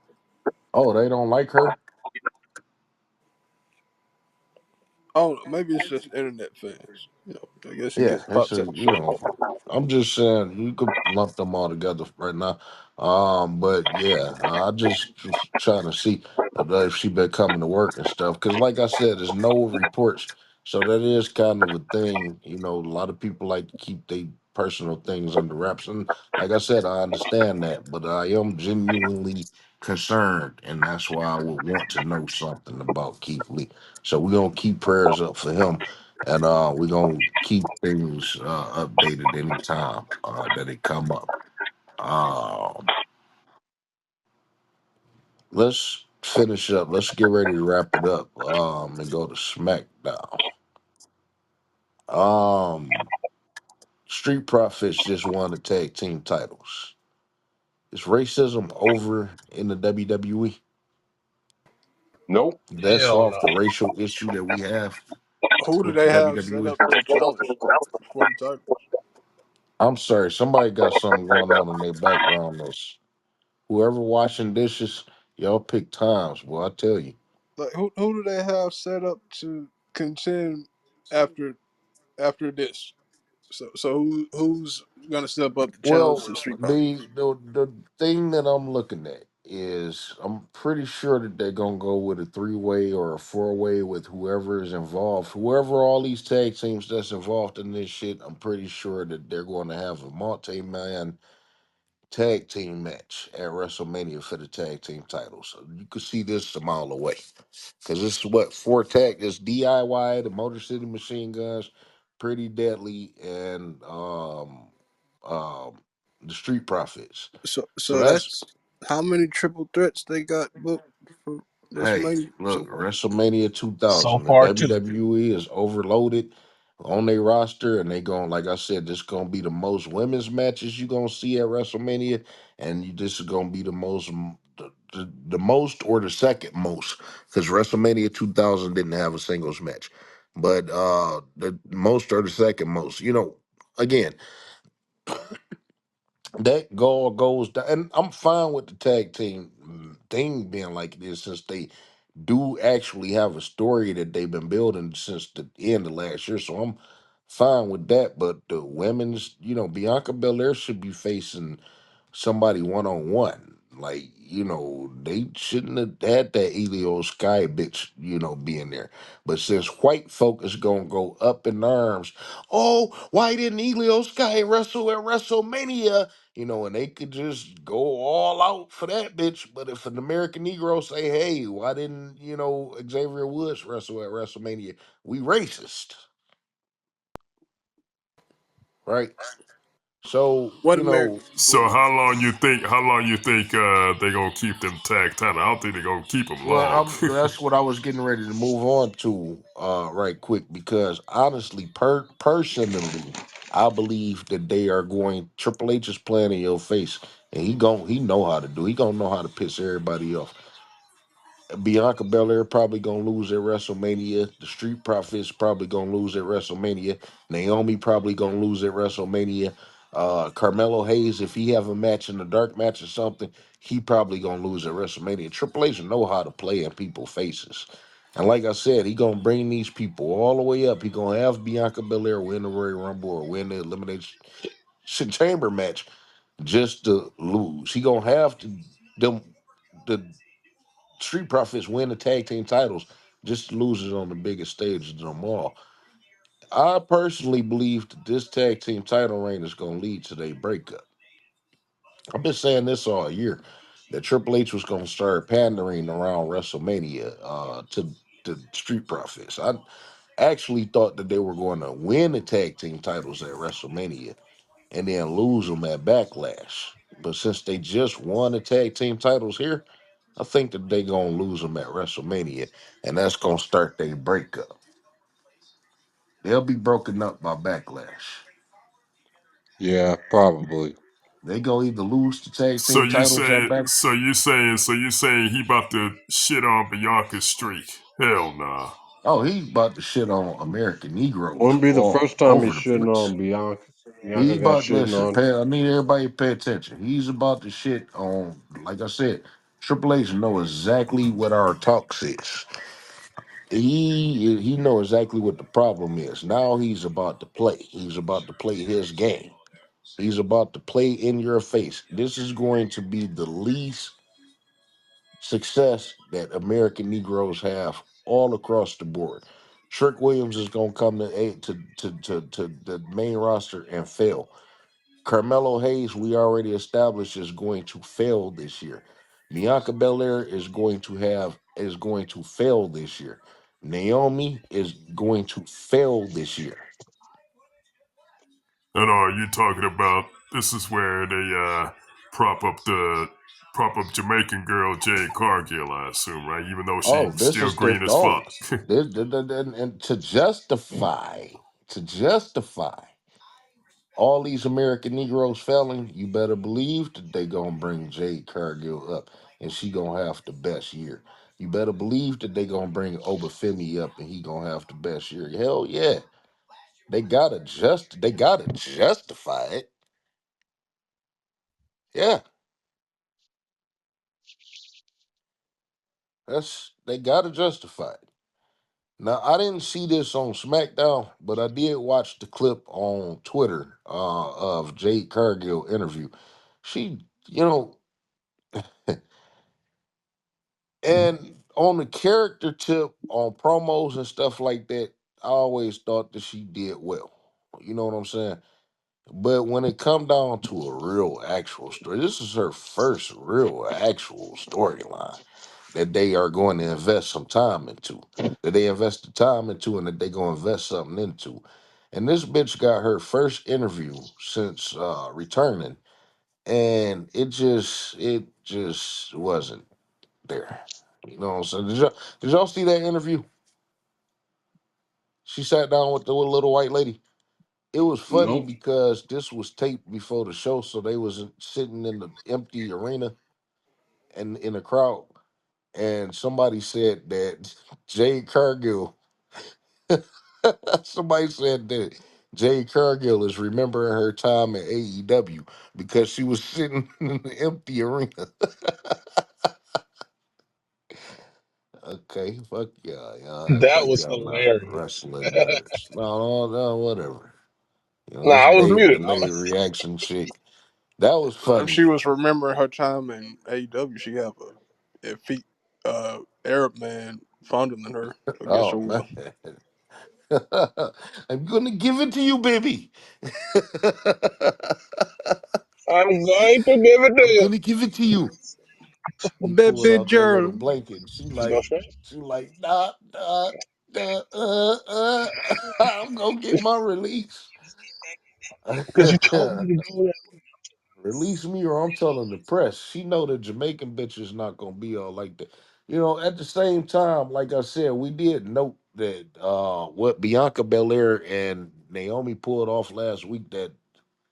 Oh, they don't like her? Oh, maybe it's just internet fans. I guess it Yeah, gets it's popped a up. I'm just saying you could lump them all together right now. But yeah, I just was trying to see if she been coming to work and stuff. Because like I said, there's no reports, so that is kind of a thing. A lot of people like to keep their personal things under wraps, and like I said, I understand that, but I am genuinely concerned, and that's why I would want to know something about Keith Lee. So we're gonna keep prayers up for him, and we're gonna keep things updated anytime that it come up. Um, let's finish up. Let's get ready to wrap it up. And go to SmackDown. Um, Street Profits just won the tag team titles. Is racism over in the WWE? Nope. That Hell solved the no. racial issue that we have Who do with the they have set WWE. up to challenge for the title? I'm sorry, somebody got something going on in their background. Whoever washing dishes, y'all pick times. Boy, I tell you. Like who do they have set up to contend after this? So who's gonna step up to challenge Well, the Street Profits? the thing that I'm looking at is I'm pretty sure that they're gonna go with a 3-way or a 4-way with whoever is involved. Whoever all these tag teams that's involved in this shit, I'm pretty sure that they're going to have a multi-man tag team match at WrestleMania for the tag team titles. So you could see this a mile away. Because this is what four tag, this DIY, the Motor City Machine Guns, Pretty Deadly, and um the Street Profits. So So that's, that's how many triple threats they got booked for hey, WrestleMania so look, far. WrestleMania So 2000. The far, too. WWE is overloaded on their roster, and they going, like I said, this gonna be the most women's matches you gonna see at WrestleMania, and this is gonna be the most, the most or the second most, because WrestleMania 2000 didn't have a singles match, but the most or the second most. Again, that goal goes down, and I'm fine with the tag team thing being like it is, since they do actually have a story that they've been building since the end of last year. So I'm fine with that. But the women's, Bianca Belair should be facing somebody 1-on-one. Like, they shouldn't have had that Elio Sky bitch, being there. But since white folk is gonna go up in arms, oh, why didn't Elio Sky wrestle at WrestleMania? And they could just go all out for that bitch. But if an American Negro say, hey, why didn't, Xavier Woods wrestle at WrestleMania? We racist, right? So, What American? So how long you think they gonna keep them tag title? I don't think they gonna keep them well, long. that's what I was getting ready to move on to right quick, because honestly, personally, I believe that they are going, Triple H is playing in your face, and he know how to do. He gonna know how to piss everybody off. Bianca Belair probably gonna lose at WrestleMania. The Street Profits probably gonna lose at WrestleMania. Naomi probably gonna lose at WrestleMania. Carmelo Hayes, if he have a match in the dark match or something, he probably gonna lose at WrestleMania. Triple H know how to play in people's faces. And like I said, he gonna bring these people all the way up. He gonna have Bianca Belair win the Royal Rumble or win the Elimination Chamber match just to lose. He gonna have to them the Street Profits win the tag team titles, just loses on the biggest stage of them all. I personally believe that this tag team title reign is going to lead to their breakup. I've been saying this all year, that Triple H was going to start pandering around WrestleMania to the Street Profits. I actually thought that they were going to win the tag team titles at WrestleMania and then lose them at Backlash. But since they just won the tag team titles here, I think that they gonna lose them at WrestleMania, and that's gonna start their breakup. They'll be broken up by Backlash. Yeah, probably. They gonna either lose the tag so team you titles at say Back. so you saying he about to shit on Bianca's streak? Hell nah. Oh, he about to shit on American Negroes Wouldn't be the all first time he's over the shitting place. on Bianca. He Bianca got about shitting listen. on. I need everybody to pay attention. He's about to shit on. Like I said, Triple H know exactly what our talk is. He know exactly what the problem is. Now he's about to play. He's about to play his game. He's about to play in your face. This is going to be the least success that American Negroes have all across the board. Trick Williams is going to come to the main roster and fail. Carmelo Hayes, we already established, is going to fail this year. Bianca Belair is going to fail this year. Naomi is going to fail this year. And are you talking about this is where they prop up the prop up Jamaican girl Jade Cargill, I assume, right? Even though Oh, she's this still is the green as oh, fuck. and to justify all these American Negroes failing, you better believe that they gonna bring Jade Cargill up, and she gonna have the best year. You better believe that they gonna bring Obafemi up, and he gonna have the best year. Hell yeah, they gotta justify it. Yeah, they gotta justify it. Now I didn't see this on SmackDown, but I did watch the clip on Twitter of Jade Cargill interview. She, you know, and on the character tip on promos and stuff like that, I always thought that she did well. You know what I'm saying? But when it come down to a real actual story, this is her first real actual storyline that they are going to invest some time into. That they invest the time into and that they gonna invest something into. And this bitch got her first interview since returning, and it just wasn't there. You know what I'm saying? Did y'all see that interview? She sat down with the little white lady. It was funny Nope. because this was taped before the show, so they was sitting in the empty arena and in the crowd. And somebody said that Jade Cargill, somebody said that Jade Cargill is remembering her time at AEW because she was sitting in the empty arena. Okay, fuck y'all. Y'all act That like was y'all not hilarious. wrestling nerds. No, no, no, whatever. You know, Nah, this I was Dave muted. Delay reaction shit. That was If she funny. was remembering her time in AEW, she have a effete Arab man fondling her against her Oh man. will. I'm gonna give it to you, baby. I'm going to give it to I'm you. gonna give it to you. He pulled Baby out that little girl. blanket. And she She go like, straight. she like, I'm gonna get my release. Because you told me to go there. Release me or I'm telling the press. She know the Jamaican bitch is not gonna be all like that. You know, at the same time, like I said, we did note that what Bianca Belair and Naomi pulled off last week, that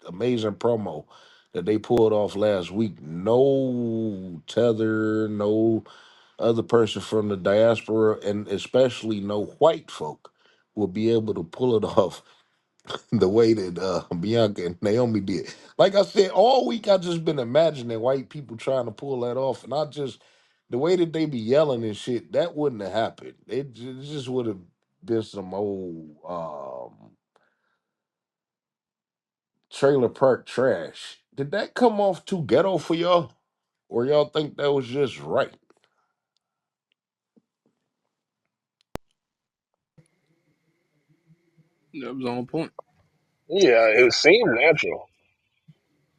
amazing promo that they pulled off last week. No tether, no other person from the diaspora, and especially no white folk will be able to pull it off the way that Bianca and Naomi did. Like I said, all week I just been imagining white people trying to pull that off, and I just the way that they be yelling and shit, that wouldn't have happened. It just would have been some old trailer park trash. Did that come off too ghetto for y'all, or y'all think that was just right? That was on point. Yeah, it seemed natural.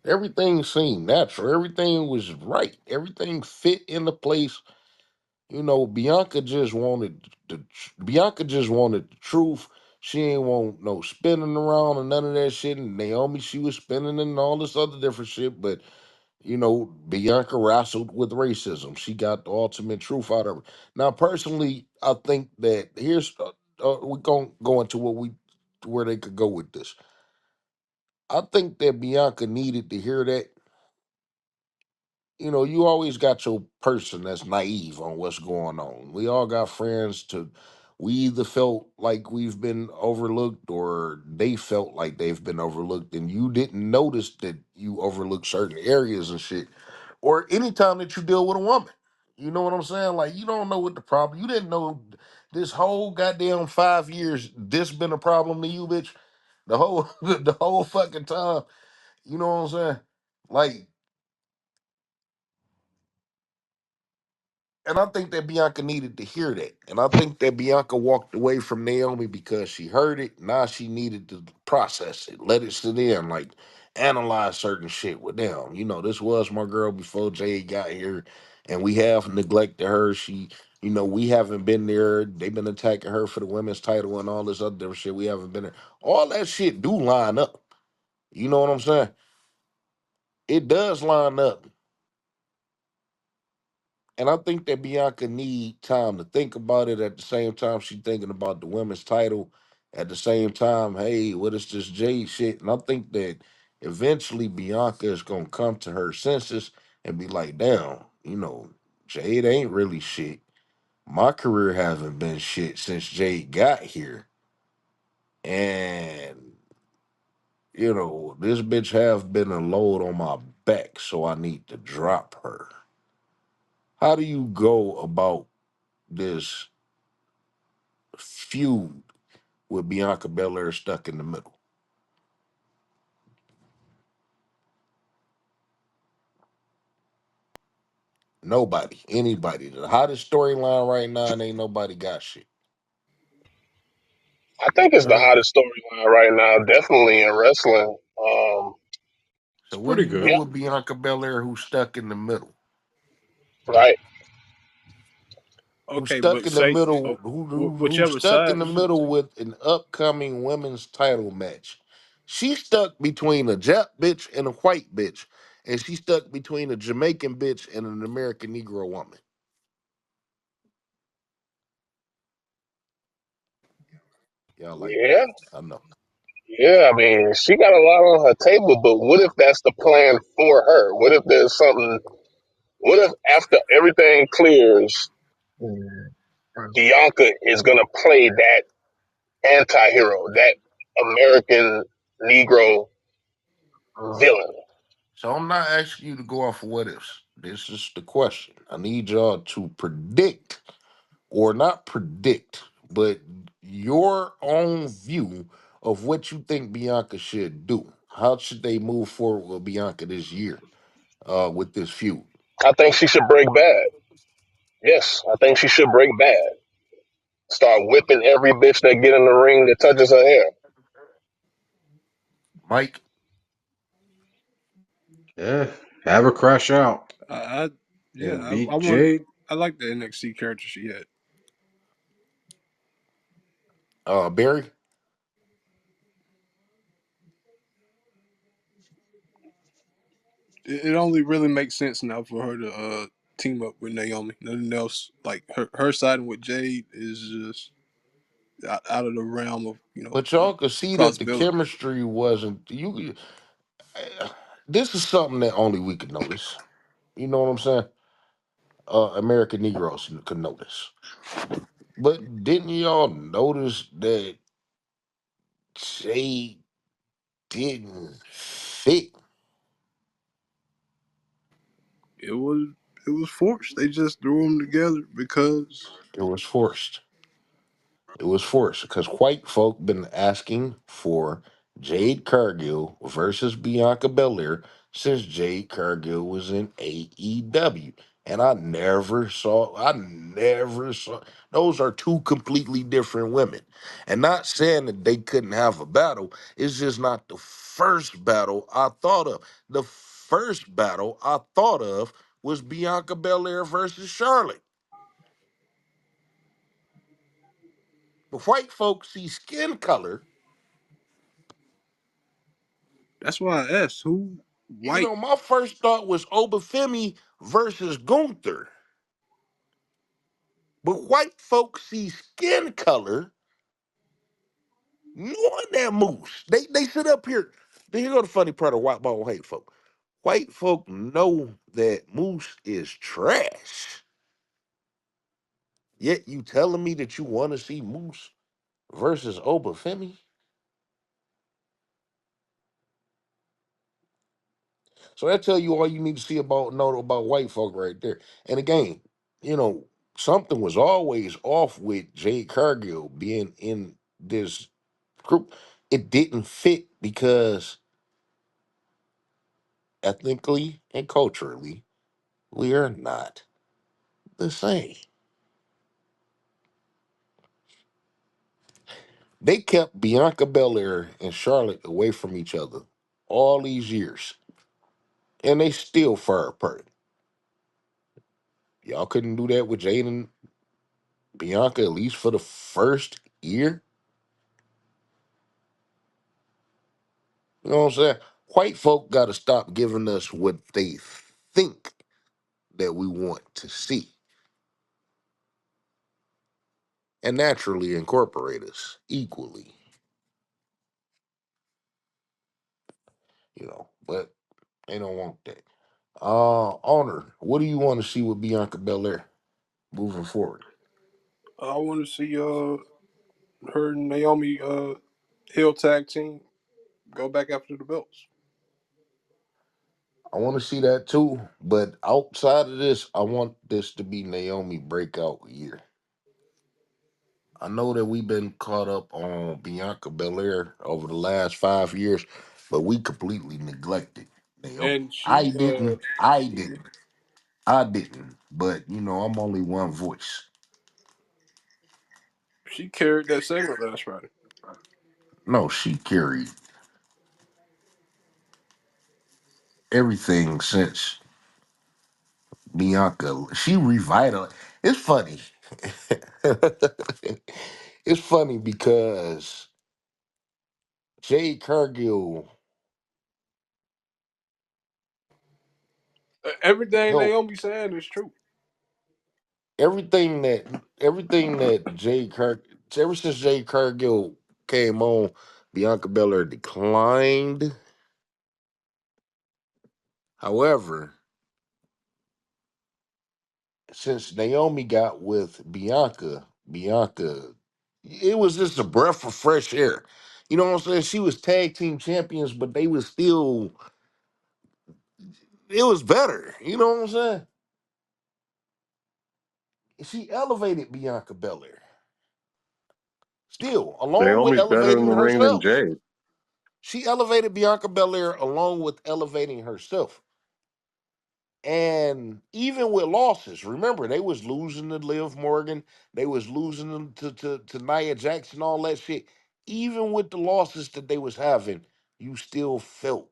Everything seemed natural. Everything was right. Everything fit into place. You know, Bianca just wanted the truth. She ain't want no spinning around and none of that shit. And Naomi, she was spinning and all this other different shit. But you know, Bianca wrestled with racism. She got the ultimate truth out of it. Now, personally, I think that we're gonna go into where they could go with this. I think that Bianca needed to hear that. You know, you always got your person that's naive on what's going on. We all got friends we either felt like we've been overlooked or they felt like they've been overlooked and you didn't notice that you overlooked certain areas and shit. Or anytime that you deal with a woman. You know what I'm saying? Like you don't know what the problem. You didn't know this whole goddamn 5 years this been a problem to you, bitch. The whole the whole fucking time. You know what I'm saying? Like, and I think that Bianca needed to hear that. And I think that Bianca walked away from Naomi because she heard it. Now she needed to process it, let it sit in, like analyze certain shit with them. You know, this was my girl before Jay got here, and we have neglected her. We haven't been there. They've been attacking her for the women's title and all this other different shit. We haven't been there. All that shit do line up. You know what I'm saying? It does line up. And I think that Bianca need time to think about it. At the same time, she thinking about the women's title. At the same time, hey, what is this Jade shit? And I think that eventually Bianca is gonna come to her senses and be like, damn, Jade ain't really shit. My career haven't been shit since Jade got here. And, this bitch have been a load on my back, so I need to drop her. How do you go about this feud with Bianca Belair stuck in the middle? Nobody, anybody. The hottest storyline right now, and ain't nobody got shit. I think it's the Huh? hottest storyline right now, definitely in wrestling. So It's what do pretty you do good. Yeah, with Bianca Belair who's stuck in the middle? right. Who's Okay, stuck but in the say middle? Who's whichever stuck in side. the middle with an upcoming women's title match? She's stuck between a Jap bitch and a white bitch, and she's stuck between a Jamaican bitch and an American Negro woman. Y'all like Yeah, that? I know. yeah. I mean, she got a lot on her table, but what if that's the plan for her? What if there's something? What if after everything clears, Bianca is gonna play that anti-hero, that American Negro villain? So I'm not asking you to go off of what ifs. This is the question. I need y'all to predict, or not predict, but your own view of what you think Bianca should do. How should they move forward with Bianca this year with this feud? I think she should break bad. Yes, I think she should break bad. Start whipping every bitch that get in the ring that touches her hair. Mike, Yeah, have her crash out I and yeah, I beat want. Jade. I like the NXT character she had. Barry, It only really makes sense now for her to team up with Naomi. Nothing else like her siding with Jade is just out of the realm of but y'all could see that the possibility. chemistry wasn't. This is something that only we could notice. You know what I'm saying? American Negroes could notice. But didn't y'all notice that Jay didn't fit? It was forced. They just threw them together because It was forced. It was forced because white folk been asking for Jade Cargill versus Bianca Belair since Jade Cargill was in AEW. And I never saw, those are two completely different women. And not saying that they couldn't have a battle, it's just not the first battle I thought of. The first battle I thought of was Bianca Belair versus Charlotte. But white folks see skin color. that's why I asked who You white. know, my first thought was Obafemi versus Gunther. But white folks see skin color knowing that moose. They sit up here. Here go the funny part of white folk. White folk know that Moose is trash. Yet you telling me that you want to see Moose versus Obafemi? So that tell you all you need to see about know about white folk right there. And again, you know, something was always off with Jade Cargill being in this group. It didn't fit because ethnically and culturally, we are not the same. They kept Bianca Belair and Charlotte away from each other all these years, and they still far apart. Y'all couldn't do that with Jade and Bianca, at least for the first year. You know what I'm saying? White folk got to stop giving us what they think that we want to see and naturally incorporate us equally, but they don't want that. Owner, what do you want to see with Bianca Belair moving forward? I want to see her and Naomi heel tag team go back after the belts. I want to see that too, but outside of this, I want this to be Naomi breakout year. I know that we've been caught up on Bianca Belair over the last 5 years, but we completely neglected Naomi. And she I didn't. But I'm only one voice. she carried that segment last Friday. No, she carried everything since Bianca. She revitalized. It's funny. It's funny because Jade Cargill Everything helped Naomi saying is true. everything that ever since Jade Cargill came on, Bianca Belair declined. However, since Naomi got with Bianca, it was just a breath of fresh air. You know what I'm saying? She was tag team champions, but they was still, it was better. You know what I'm saying? She elevated Bianca Belair, still, along with Naomi's better in elevating the ring than herself. Jade. She elevated Bianca Belair along with elevating herself. And even with losses, remember they was losing to Liv Morgan, they was losing them to Nia Jackson, all that shit. Even with the losses that they was having, you still felt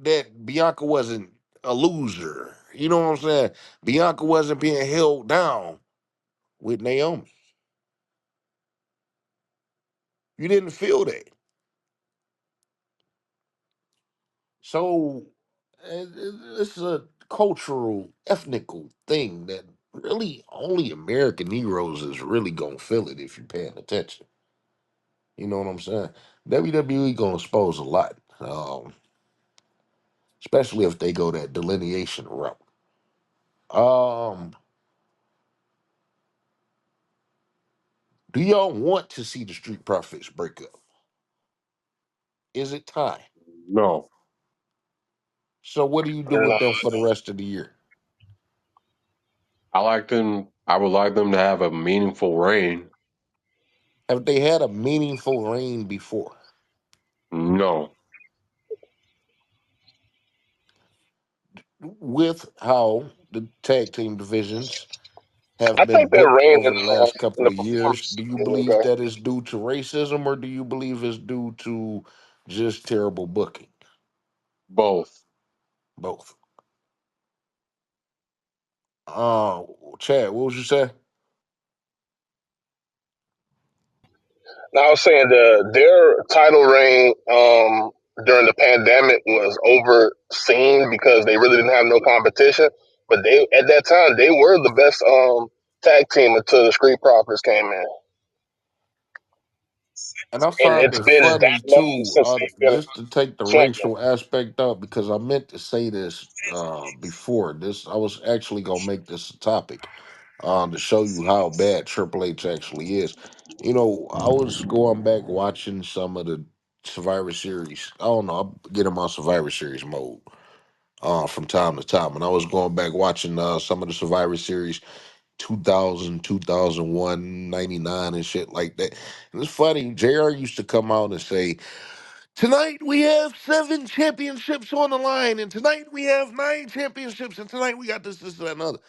that Bianca wasn't a loser. You know what I'm saying? Bianca wasn't being held down with Naomi. You didn't feel that. So it's a cultural, ethnical thing that really only American Negroes is really gonna feel it if you're paying attention. You know what I'm saying? WWE gonna expose a lot, especially if they go that delineation route. Um, do y'all want to see the Street Profits break up? Is it time? No. So what do you do No, with them for the rest of the year? I would like them to have a meaningful reign. Have they had a meaningful reign before? No. With how the tag team divisions I have been think their booked reign over the last in couple the of years, performance do you is believe okay. that is due to racism or do you believe it's due to just terrible booking? Both. Both. Uh, Chad, what was you say? Now I was saying their title reign during the pandemic was overseen because they really didn't have no competition. But they at that time they were the best tag team until the Street Profits came in, And I and find it's it been that funny long too, since they've been just to take the champion. racial aspect up because I meant to say this before. I was actually gonna make this a topic to show you how bad Triple H actually is. I was going back watching some of the Survivor Series. I don't know, I get in my Survivor Series mode from time to time, and I was going back watching some of the Survivor Series 2000, 2001, 99, and shit like that. And it's funny, JR used to come out and say, tonight we have 7 championships on the line, and tonight we have 9 championships, and tonight we got this, that, and other.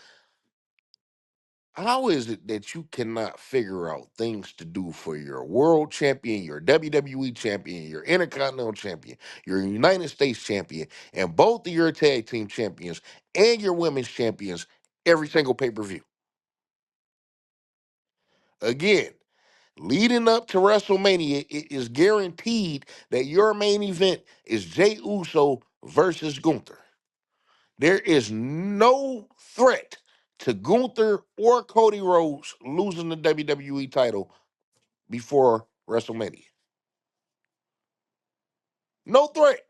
How is it that you cannot figure out things to do for your world champion, your WWE champion, your Intercontinental champion, your United States champion, and both of your tag team champions and your women's champions every single pay per view? Again, leading up to WrestleMania, it is guaranteed that your main event is Jey Uso versus Gunther. There is no threat to Gunther or Cody Rhodes losing the WWE title before WrestleMania. No threat.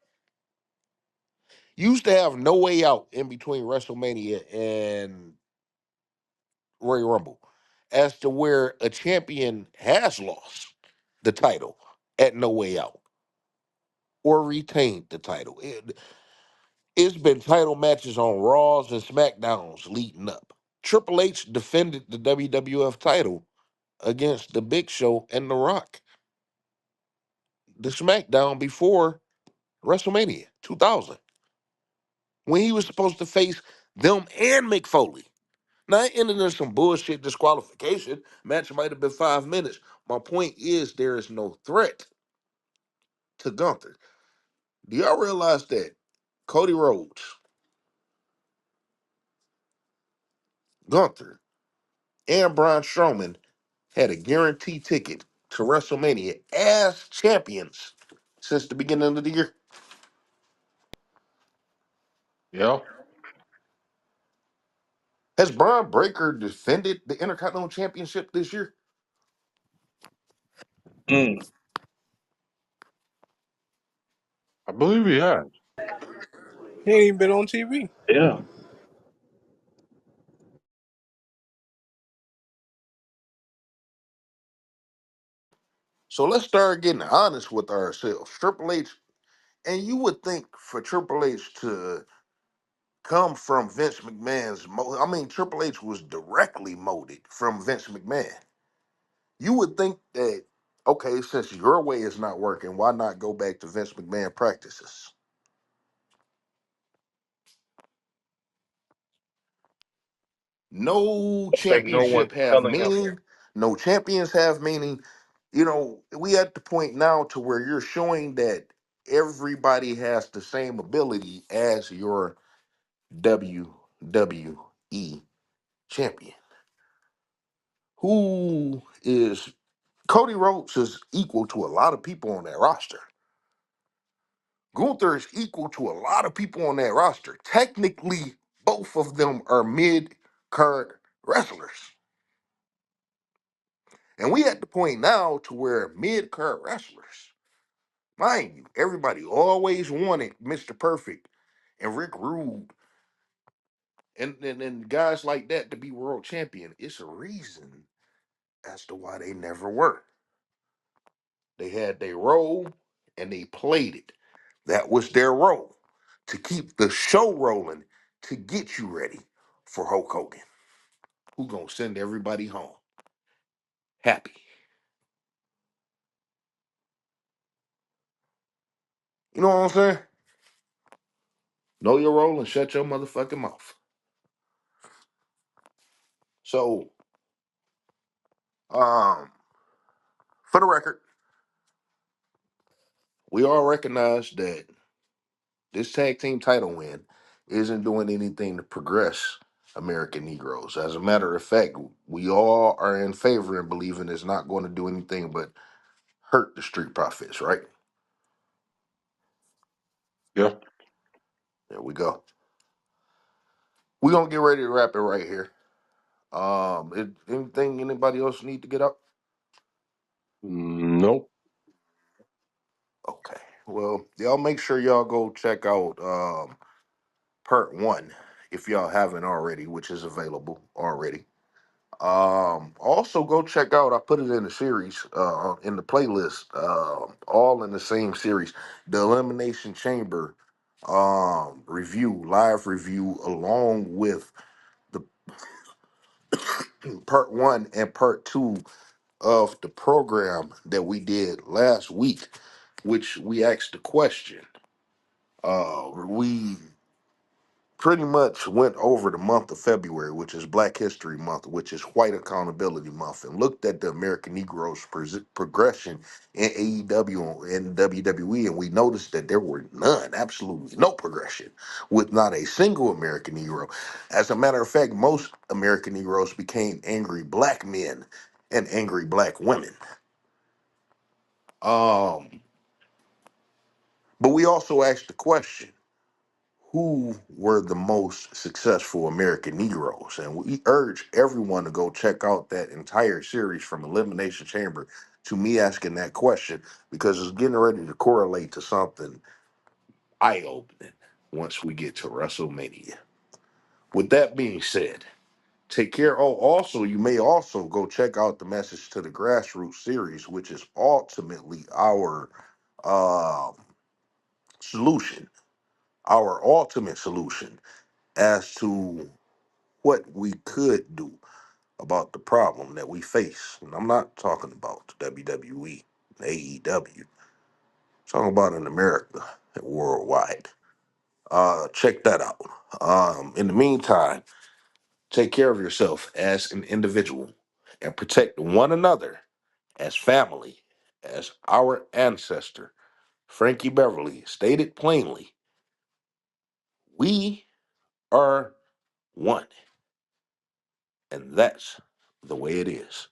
Used to have no way out in between WrestleMania and Royal Rumble as to where a champion has lost the title at No Way Out or retained the title. It's been title matches on Raws and SmackDowns leading up. Triple H defended the WWF title against the Big Show and The Rock, the SmackDown before WrestleMania 2000, when he was supposed to face them and Mick Foley. Now, it ended in some bullshit disqualification. Match might have been 5 minutes. My point is, there is no threat to Gunther. Do y'all realize that Cody Rhodes, Gunther, and Braun Strowman had a guaranteed ticket to WrestleMania as champions since the beginning of the year? Yeah. Has Braun Breaker defended the Intercontinental Championship this year? Mm, I believe he has. He ain't even been on TV. yeah. So let's start getting honest with ourselves. Triple H, and you would think for Triple H to come from Vince McMahon's, I mean, Triple H was directly molded from Vince McMahon. You would think that, okay, since your way is not working, why not go back to Vince McMahon practices? No It's like no one's championship have telling him. meaning. No champions have meaning. You know, we at the point now to where you're showing that everybody has the same ability as your WWE champion. Who is Cody Rhodes is equal to a lot of people on that roster. Gunther is equal to a lot of people on that roster. Technically, both of them are mid card wrestlers. And we at the point now to where mid card wrestlers, mind you, everybody always wanted Mr. Perfect and Rick Rude and guys like that to be world champion. It's a reason as to why they never were. They had their role and they played it. That was their role, to keep the show rolling, to get you ready for Hulk Hogan, who gonna send everybody home happy. You know what I'm saying? Know your role and shut your motherfucking mouth. So, um, for the record, we all recognize that this tag team title win isn't doing anything to progress American Negroes. As a matter of fact, we all are in favor and believing it's not going to do anything but hurt the Street Profits, right? Yeah. There we go. We're gonna get ready to wrap it right here. Anything anybody else need to get up? Nope. Okay. Well, y'all make sure y'all go check out part one if y'all haven't already, which is available already. Also go check out, I put it in the series, in the playlist, all in the same series, the Elimination Chamber live review, along with the part one and part two of the program that we did last week, which we asked the question. We pretty much went over the month of February, which is Black History Month, which is White Accountability Month, and looked at the American Negroes' progression in AEW and WWE, and we noticed that there were none, absolutely no progression, with not a single American Negro. As a matter of fact, most American Negroes became angry black men and angry black women. Um, but we also asked the question, who were the most successful American Negroes? And we urge everyone to go check out that entire series from Elimination Chamber to me asking that question, because it's getting ready to correlate to something eye opening once we get to WrestleMania. With that being said, take care. Oh, also, you may also go check out the Message to the Grassroots series, which is ultimately our uh, solution, our ultimate solution as to what we could do about the problem that we face. And I'm not talking about the WWE, and AEW. I'm talking about in America and worldwide. Check that out. In the meantime, take care of yourself as an individual and protect one another as family, as our ancestor, Frankie Beverly, stated plainly. We are one, and that's the way it is.